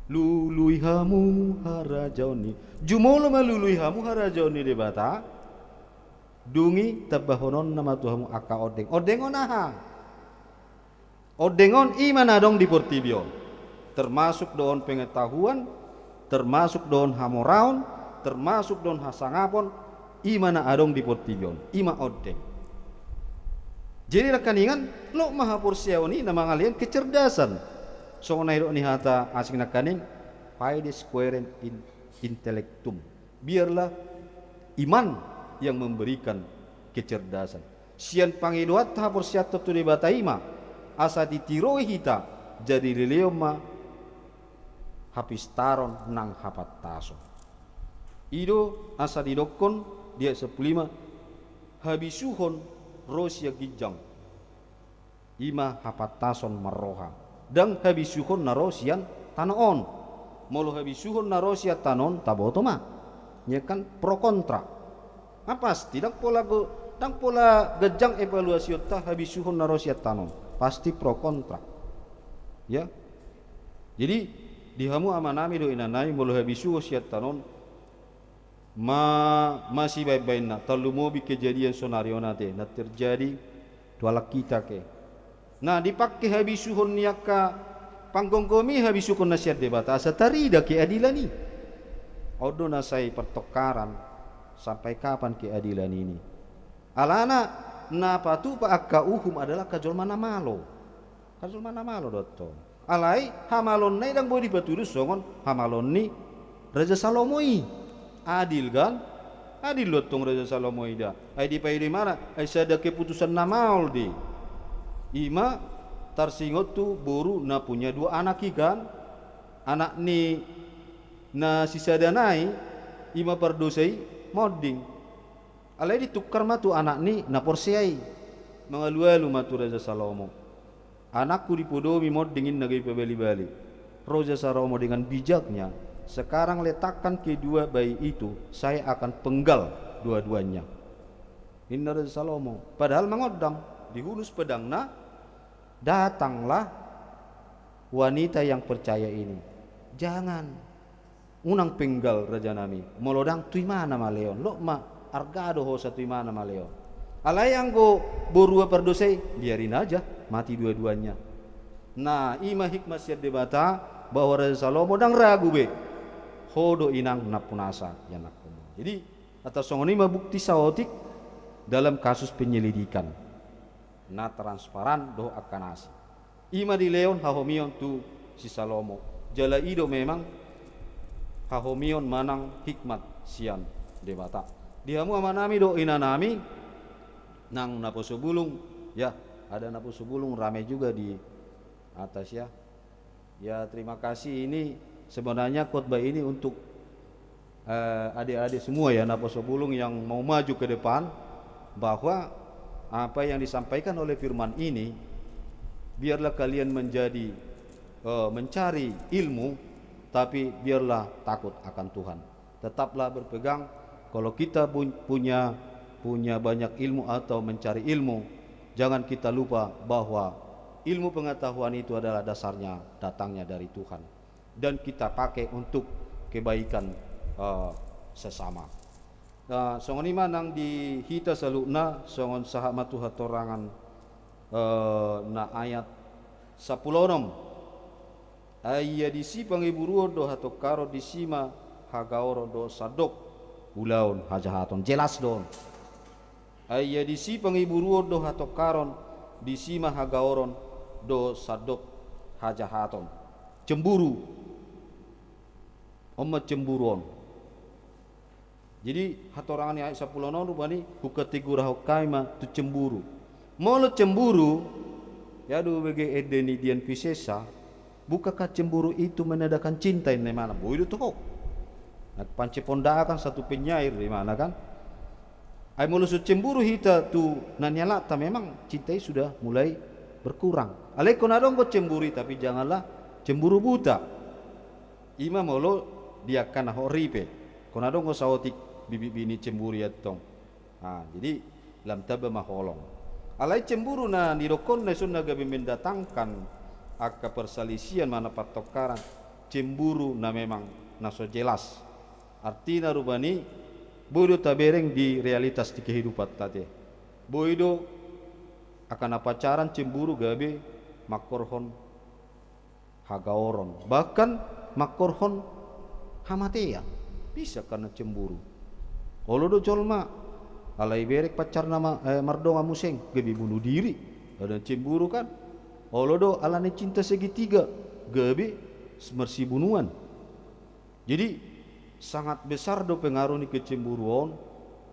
lului hamu harajoni jumolo malului hamu harajoni debata dungi tabahonon nama tuhamu aka odengon aha odengon imana dong di portibion termasuk doon pengetahuan, termasuk doon hamoraon, termasuk doon hasangapon, imana adong di portibion, ima odeng. Jadi rakaningan, lo maha porsiaoni nama ngalian kecerdasan. So nairo ni hata asing nakaning, faides square intellectum. Biarlah iman yang memberikan kecerdasan. Sian pangiduat taha porsiato tu debataima, asa ditiroi hita, jadi leleoma habis taron nang hapat taso ido asa didokon dia 15 habisuhon rosia gijang ima hapat tason maroha dan habisuhon narosian tanon molo habisuhon narosia tanon taboto ma nya kan pro kontra pasti dak pola gejang evaluasi ta habisuhon narosia tanon pasti pro kontra ya jadi dihamu amanami do inanai molo habisu siat tanon masih baik-baik na terlalu mau kejadian sonario nate na terjadi tualak kita ke nah dipakai habisuhon niaka panggonggomi habisukon nasihat debata asa tarida keadilan ini odo nasai pertukaran sampai kapan keadilan ini alana na patu pa akka uhum adalah kajol mana malo dotto alai hamalon nai dang bodi baturus songon hamalon ni Raja Salomoi adil kan adil lotong Raja Salomoi dah ai di pai di mana ai sada keputusan namaol di ima tarsingot tu boru na punya 2 anak ikan anak ni na sisadanai ima pardosai modding alai ditukar matu anak ni na porsiai mangalualu matu Raja Salomo anakku dipodomi mod dingin nagai pebali-bali Raja Salomo dengan bijaknya sekarang letakkan kedua bayi itu saya akan penggal dua-duanya. Inna Raja Salomo padahal mengodang dihunus pedangna datanglah wanita yang percaya ini. Jangan unang penggal raja nami molodang tui mana maleon lo ma argado hosa tui mana maleon. Alai anggo borua perdosai biarin aja mati dua-duanya. Nah ima hikmah siat debata bahwa Raja Salomo dang ragu be hodo inang napunasa ya nakumo. Jadi atas songonima bukti saotik dalam kasus penyelidikan na transparan do akanasi. Ima di leon hahomion tu si Salomo jala ido memang hahomion manang hikmat sian debata. Dihamu amanami do inanami nang naposo bulung ya, ada naposo bulung rame juga di atas ya. Ya terima kasih, ini sebenarnya khotbah ini untuk adik-adik semua ya naposo bulung yang mau maju ke depan, bahwa apa yang disampaikan oleh firman ini biarlah kalian menjadi mencari ilmu, tapi biarlah takut akan Tuhan. Tetaplah berpegang, kalau kita punya banyak ilmu atau mencari ilmu, jangan kita lupa bahwa ilmu pengetahuan itu adalah dasarnya datangnya dari Tuhan, dan kita pakai untuk kebaikan sesama. Nah, songon ima nang di hita salukna songon saha matu hatorangan na ayat 16 ayya disi pangiburuo do hatokaro disima hagaoro do sadok ulaun hajahaton, jelas don. Ayya disi pangiburuo do hatokaron disima hagaoron do sadok hajahaton, cemburu omat cemburuon. Jadi hatorangan ayat 10 rupani hukatigura hokaima tu cemburu. Molo cemburu ya do bege edeni dian pisesa, bukankah cemburu itu menandakan cinta di mana? Boy itu toh. Nak panci pondakan satu penyair di mana kan? Ai mulusut cemburu hita tu nanyala ta memang cintai sudah mulai berkurang. Alai konadong ko cemburi, tapi janganlah cemburu buta. Ima molo dia kana horipe. Konadong ko saotik bibi bini cemburi atong. Jadi lam taba maholong. Alai cemburu na nirokon na sunna gabi mendatangkan aka perselisihan mana patokaran. Cemburu na memang naso jelas. Artinya rubani bodo tabereng di realitas di kehidupan tadi. Bodo akan pacaran cemburu gabe makorhon hagaoron, bahkan makorhon hamatea bisa karena cemburu. Kalau do colma alai berek pacar nama mardonga museng gabe bunuh diri, ada cemburu kan. Kalau do alane cinta segitiga gabe mersi bunuhan. Jadi sangat besar do pengaruh ni kecemburuan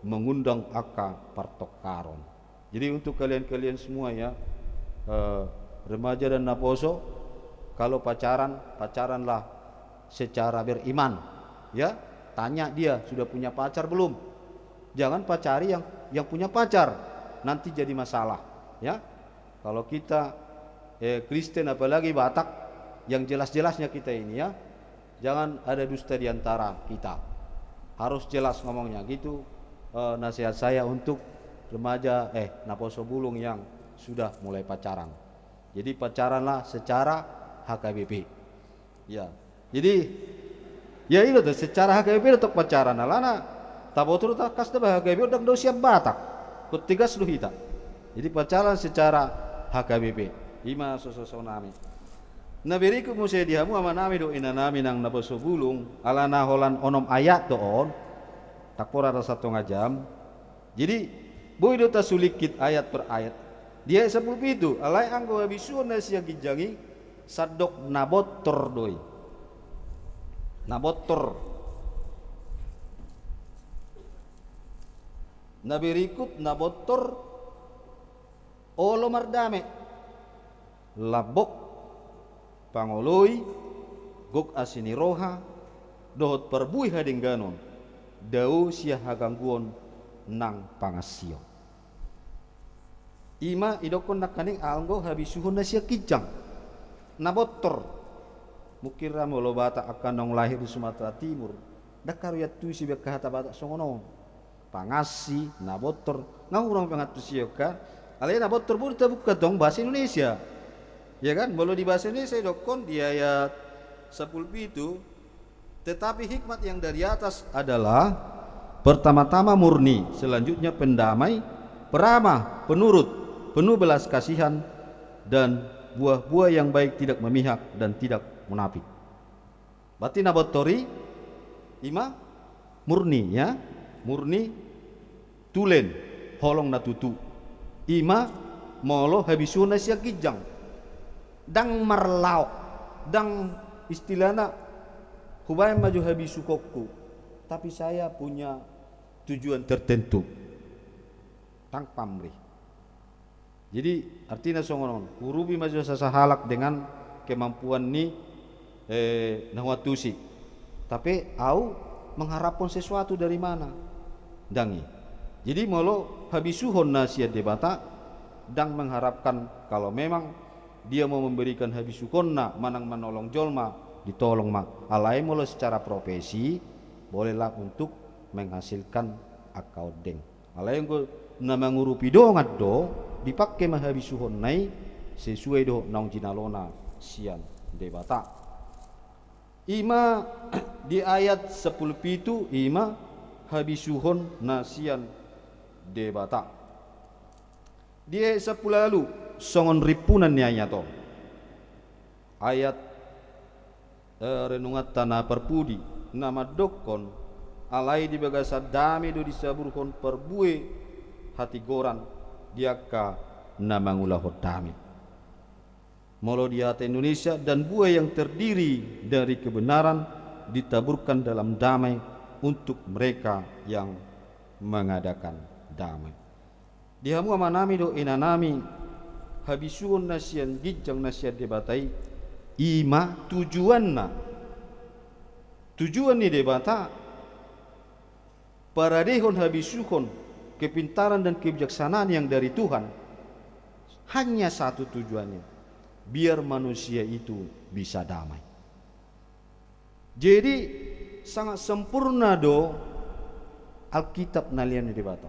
mengundang aka partokaron. Jadi untuk kalian-kalian semua ya, remaja dan naposo, kalau pacaranlah secara beriman ya. Tanya dia sudah punya pacar belum. Jangan pacari yang punya pacar, nanti jadi masalah ya. Kalau kita Kristen apalagi Batak yang jelas-jelasnya kita ini ya, jangan ada dusta di antara kita. Harus jelas ngomongnya gitu. Nasihat saya untuk remaja naposo bulung yang sudah mulai pacaran. Jadi pacaranlah secara HKBP. Ya. Jadi ya itu tuh secara HKBP untuk pacaran. Alana tabotur tak kas dah HKBP udah siap Batak. Ketiga sudah hita. Jadi pacaran secara HKBP. Ima soso nami. Nabiriku musya dihamu ama nami do ina nami nang naposo bulung alana holan onom ayat do on. Takpora ada satu ngajam. Jadi boy do ta sulikit ayat per ayat. Dia sepuluh itu alai anggo habisuan nasi gijangi sadok nabotor doi. Nabotor. Nabirikut nabotor olo mardame. Labok pangoloy gok asini roha dohot perbuih hading ganon dau sia hagangguon nang pangasio. Ima idokon nakaning algo habisuhon na sia kijang nabotor mukira molo bata akan nong lahir di Sumatera Timur dakaruyat tu si bekahata bata songono pangasi nabotor ngurang pangatu sia ka alai nabotor bur buka dong bahasa Indonesia Ya kan? Kalau di bahasa ini saya dokon di ayat 10 itu, tetapi hikmat yang dari atas adalah pertama-tama murni, selanjutnya pendamai, peramah, penurut, penuh belas kasihan, dan buah-buah yang baik, tidak memihak dan tidak munafik. Berarti nabotori ima murni ya, murni tulen holong na tutu. Ima molo habisuna sia kijang. Dang marlaok, dang istilahna hubay maju habisu kokku. Tapi saya punya tujuan tertentu. Tang pamrih. Jadi artinya songonon, hurubi maju sasahalak dengan kemampuan ni nawatusi. Tapi au mengharapkan sesuatu dari mana? Dangi. Jadi molo habisuhon nasiat debata dang mengharapkan kalau memang dia mau memberikan habisukonna manang menolong jolma ditolong mak. Alai molo secara profesi bolehlah untuk menghasilkan akaudeng. Alai yang nama ngurupi dongat do dipakai mahabisuhon nai sesuai do naung jinalona sian debata. Ima di ayat 10 itu ima habisuhon nasian debata. Di ayat 10 lalu songon ripunan nianya to. Ayat renungat tanah perpudi nama dokon alai di bagasa dame do disaburkon perbue hati goran diaka nama ngulahot dame. Molo di hati Indonesia dan buah yang terdiri dari kebenaran ditaburkan dalam damai untuk mereka yang mengadakan damai. Dihamu amanami do inanami habisuun nasian gijang nasiat debatai ima tujuanna. Tujuan ni debata para dehon habisuhon kepintaran dan kebijaksanaan yang dari Tuhan. Hanya satu tujuannya, biar manusia itu bisa damai. Jadi sangat sempurna do Alkitab nalian debata.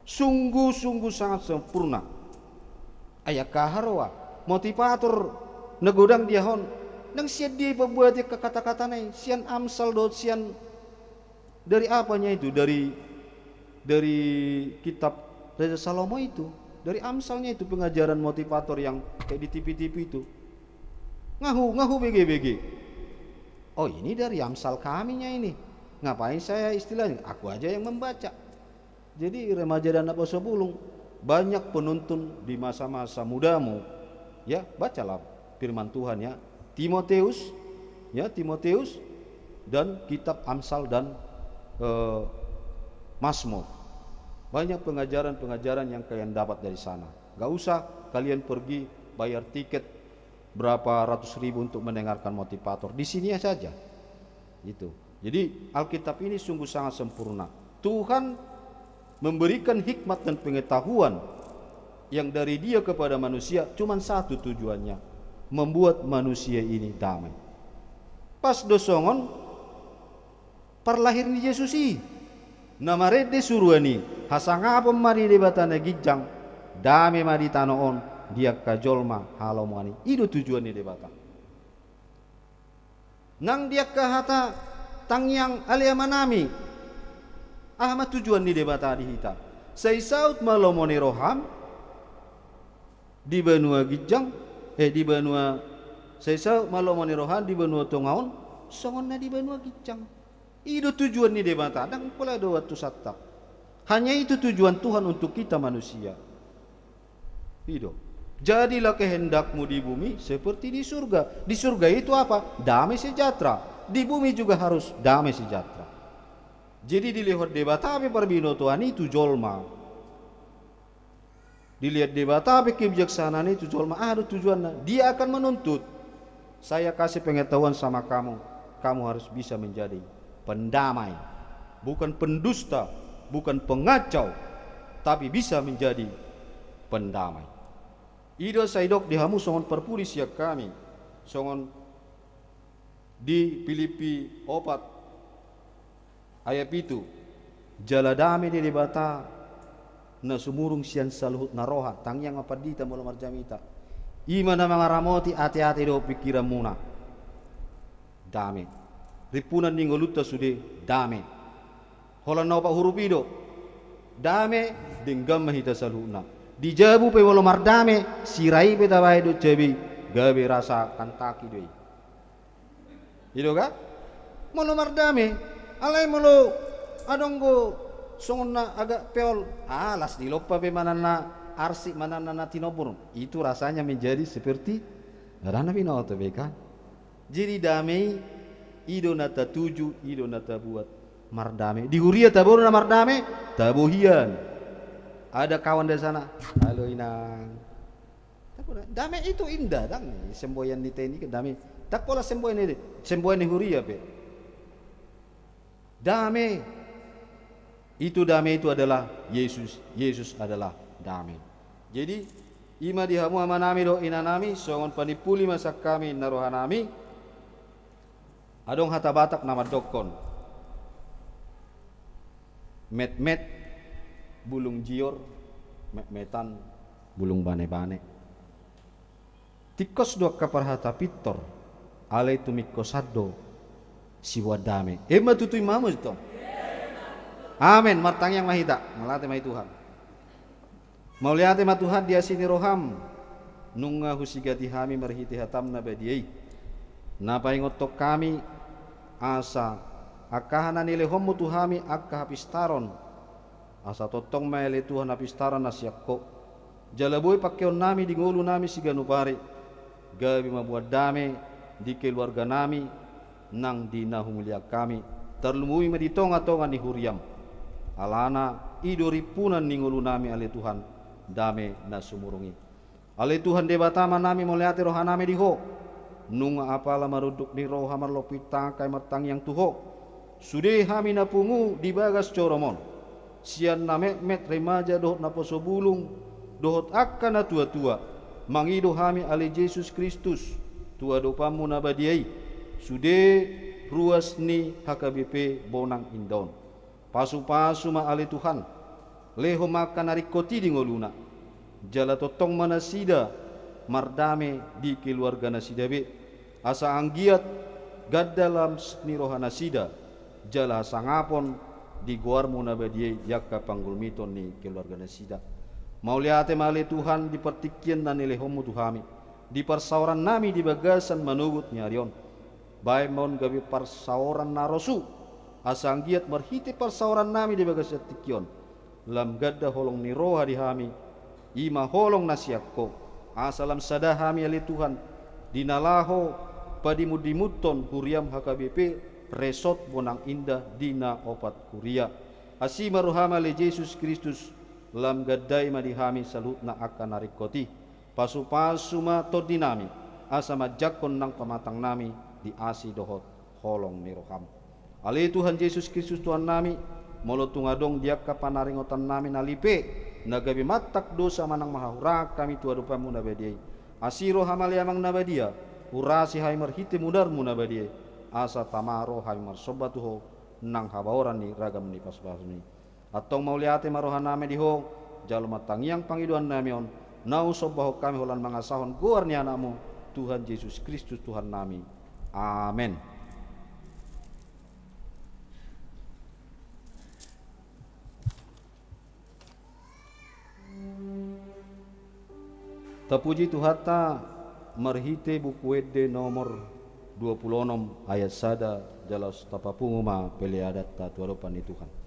Sungguh-sungguh sangat sempurna. Ayah kaharwa motivator negodang diahon nang sian dia pembuat ke kata-kata nai sian Amsal do sian dari apanya itu dari kitab Raja Salomo itu, dari Amsalnya itu pengajaran motivator yang kayak di TV-TV itu. Ngahu BG. Oh ini dari Amsal kaminya ini. Ngapain saya istilahnya? Aku aja yang membaca. Jadi remaja dan apa sebelum banyak penuntun di masa-masa mudamu, ya bacalah firman Tuhan ya. Timoteus dan kitab Amsal dan Mazmur. Banyak pengajaran-pengajaran yang kalian dapat dari sana. Gak usah kalian pergi bayar tiket berapa ratus ribu untuk mendengarkan motivator. Di sini saja. Gitu. Jadi Alkitab ini sungguh sangat sempurna. Tuhan memberikan hikmat dan pengetahuan yang dari Dia kepada manusia cuma satu tujuannya, membuat manusia ini damai. Pas dosongon parlahirni Yesus nama rede suruani hasanga pemari debatana gijang dame mari tanoon dia kajolma halomani itu tujuan ni debata nang dia kahata tangyang aliamanami ahma tujuan ni debata di hita saisaut malomoni roham di benua gijang di benua saisaut malomoni roham di benua tongaon songonna di benua gijang. Itu tujuan ni debata dan pula doa tu satta. Hanya itu tujuan Tuhan untuk kita manusia. Itu. Jadilah kehendakmu di bumi seperti di surga. Di surga itu apa? Damai sejahtera. Di bumi juga harus damai sejahtera. Jadi dilihat debata apa perbino Tuhan itu jolma. Dilihat debata apa kebijaksanaan itu jolma. Ada tujuannya. Dia akan menuntut. Saya kasih pengetahuan sama kamu. Kamu harus bisa menjadi pendamai, bukan pendusta, bukan pengacau, tapi bisa menjadi pendamai. Ida saidok dihamu songon perpuri siak kami, songon di Filipi 4 ayat itu, jala damai di debata na sumurung sian saluhut naroha, tangyang apa dita mula marjamita. Ima na mga ramoti ati-ati do pikiran muna. Dame. Ripunan ni ngoluta sude dame. Holan na pa hurupido. Dame dinggam mahita saluna. Dijabu pe walo mardame sirai pe tawai do jabi gabe rasa kantaki doi. Ido ka? Molo mardame alai molo adonggo songna agak peol alas dilopa pe manana arsik manana tinobur. Itu rasanya menjadi seperti rana pinoto beka. Jadi damai ido nata tuju ido nata buat mardame. Di Huria tabur na mardame tabuhian. Ada kawan dari sana. Halo Inang. Damai itu indah dang. Semboyan di TNI ke damai. Tak pola semboyan ini. Semboyan di Huria pe. Damai. Itu damai itu adalah Yesus. Yesus adalah damai. Jadi ima dihamu amanami do inanami songon panipuli masa kami narohanami. Adong hata batak nama dokon. Met bulung jior, metan bulung bane-bane. Tikos dua kaparhata pitor, alai tumikosado siwadame. Ema tutui mamu itu. Amin. Martang yang mahita, malate mai Tuhan. Mauliate ma Tuhan dia sini roham, nunga husigati hami marhiti hatam na badiai. Napa ingotok kami asa akahana nile homu tuhami akka hapistaron. Asa totong maele Tuhan hapistaran nasyakko. Jalaboy pakkeon nami di ngulu nami siganupari. Gabi mabuat dame di keluarga nami nang dinahumulia kami. Terlumui meditonga-tonga ni huriam. Alana idoripunan ni ngulu nami ale Tuhan dame na sumurungi. Ale Tuhan debatama nami moliate rohanami diho. Nunga apala maruduk ni roha marlopita kai matang yang tuho. Sude hami na pungu di bagas coromon. Sian na met remaja dohot na posobulung dohot akka na tua-tua mangido hami ale Yesus Kristus tua dopamu na badiai sude ruas ni HKBP Bonang Indon pasu-pasu ma ale Tuhan leho makan narikoti di ngoluna jala totong manasida mardame di keluarga nasida be asa anggiat gad dalam ni rohana sida jala sangapon di guar munabadie yakka panggul miton ni keluarga nasida. Mauliate male Tuhan di pertikian dan nilai homu tuhami. Di persauran nami di bagasan manugut nyarion. Baik mon gabi persauran narosu. Asanggiat merhiti persauran nami di bagasan tikion. Lam gadda holong ni roha di hami. Ima holong nasiakko. Asalam sadah hami ali Tuhan. Dinalaho padimudimuton huriam HKBP. Resort Bonang Indah dina opat kuria asima rohama le Yesus Kristus lam gadai madihami salutna akan narikoti pasu-pasu ma todinami asama jakon nang pamatang nami di asi dohot holong ni roham ale Tuhan Yesus Kristus Tuhan nami molo tungadong dia kapanaringotan nami nalipe nagabi matak dosa manang mahahura kami tua dupamu nabadiai asiro hamale amang nabadia urasi hai marhite mudar munabadiai asa tamaro hai marsobatuho nang habaoran ni ragam ni pasbasmi atong mauliate marohaname diho jalma tangiang pangiduan namion nau sobaho kami holan mangasahon guar ni anakmu Tuhan Yesus Kristus Tuhan nami amin. Tapuji Tuhata marhite buku ede nomor 26 ayat sada jalas tapapunguma peleadat tatuaropan ni Tuhan. Amin.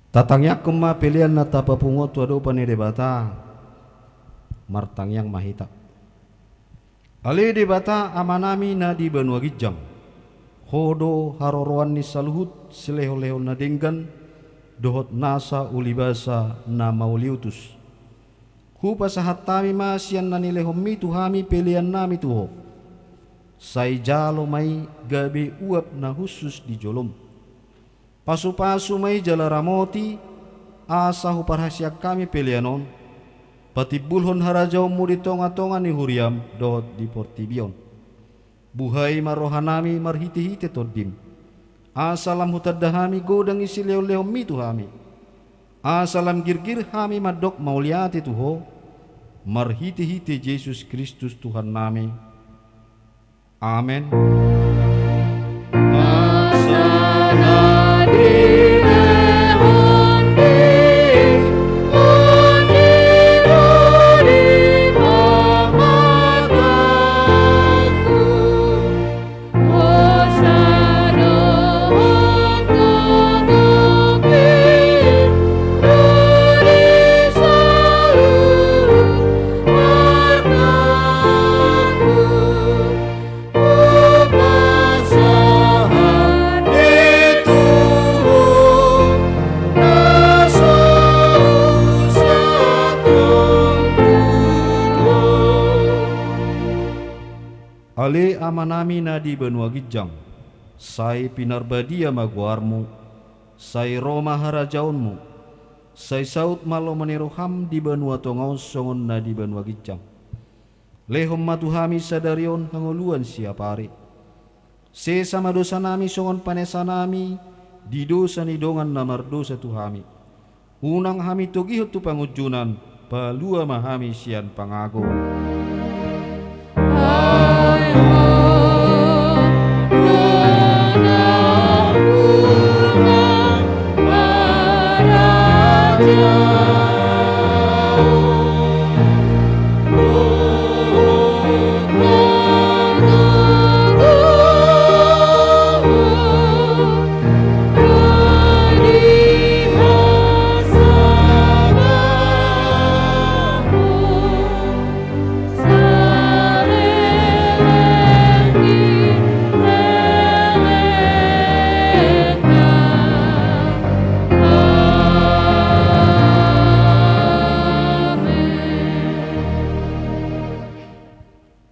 Tatangnya kema pilihan na tapapungo tu ado pani debata martang yang mahita. Ali debata amanami na di Banua Gijang. Hodo haroroan ni saluhut sileho-leho na denggan dohot nasa ulibasa na mauliutus. Hupa sahatami masian na nileho mi tuhami pilihan nami tuho. Say jalo may gabi uap na husus di jolom. Pasu-pasu may jala ramoti asa huparhasyak kami pilihanon. Pati bulhon harajaw mo di tonga-tonga ni huriam dohot di portibion. Buhay marohanami marhiti-hiti todim. Asalam hutadahami godang isi leo-leo mitu hami. Asalam girgir hami madok mauliati tuho. Marhiti-hiti Yesus Kristus Tuhan nami. Amen. Ale amanami na di Banua Gijang, say pinarbadia maguarmu, say Roma harajaunmu, say saut malo maniroham di Banua Tongau songon na di Banua Gijang. Lehom matuhami sadarion hanguluan siapari. Se sama dosa nami songon panesa nami, di dosa ni dongan namar dosa tuhami. Unang hami togihot tu pangujunan, palua mahami sian pangago.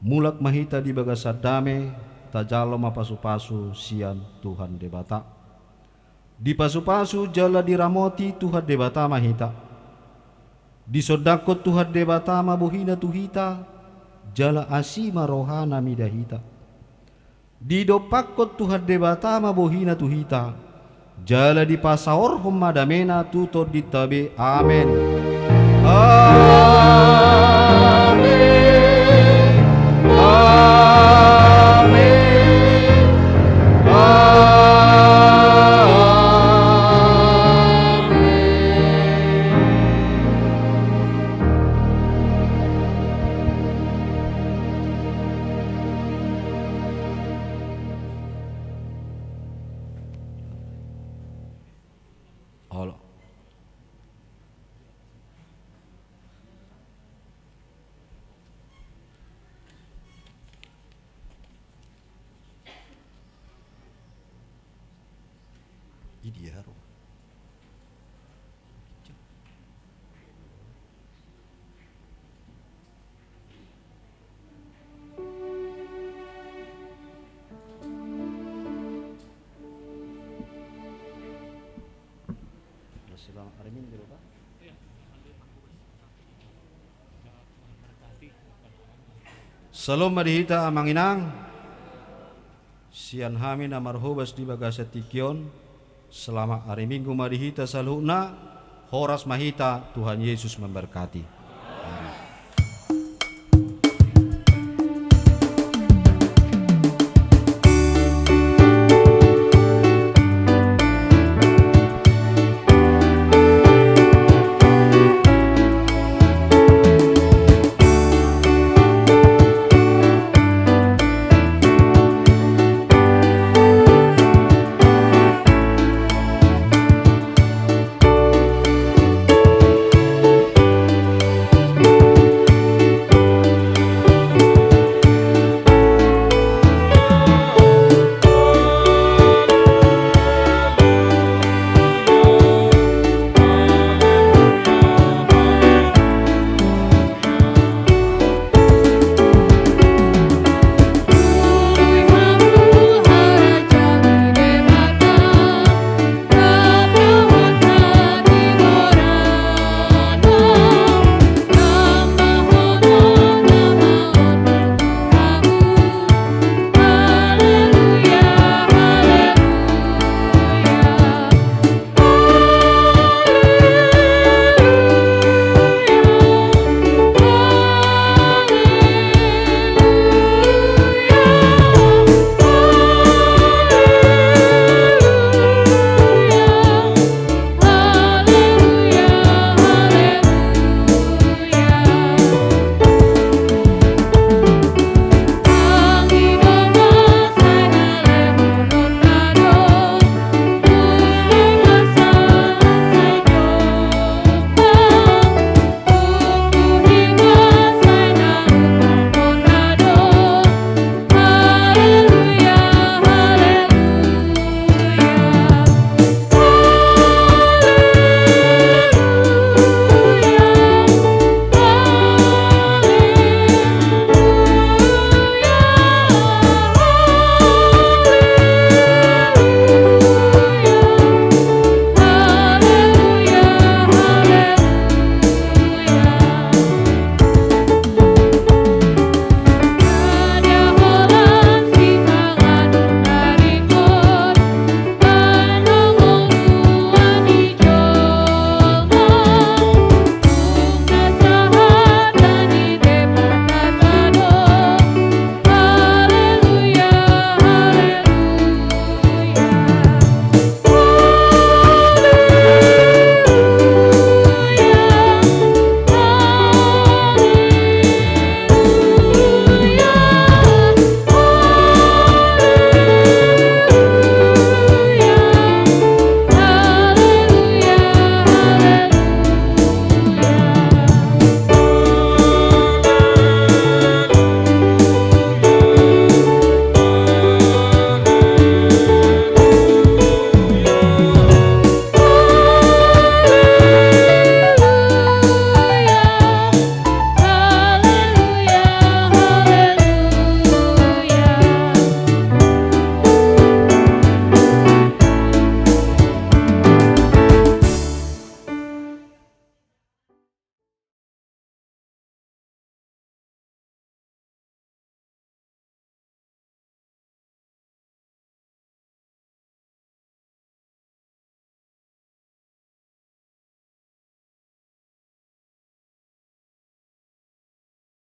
Mulak mahita di bagasa dame tajalo mapasu-pasu sian Tuhan debata. Di pasu-pasu jala diramoti Tuhan debata mahita. Di sodakot Tuhan debata mabuhina tuhita jala asima rohana midahita. Di dopakot Tuhan debata mabuhina tuhita jala di pasaor humadamena tutor di tabe. Amen. Amen. Allah. Ini ya, Salam madihita amang inang sian hamin amarhobas di bagasa tikion selama hari Minggu madihita saluna horas mahita Tuhan Yesus memberkati.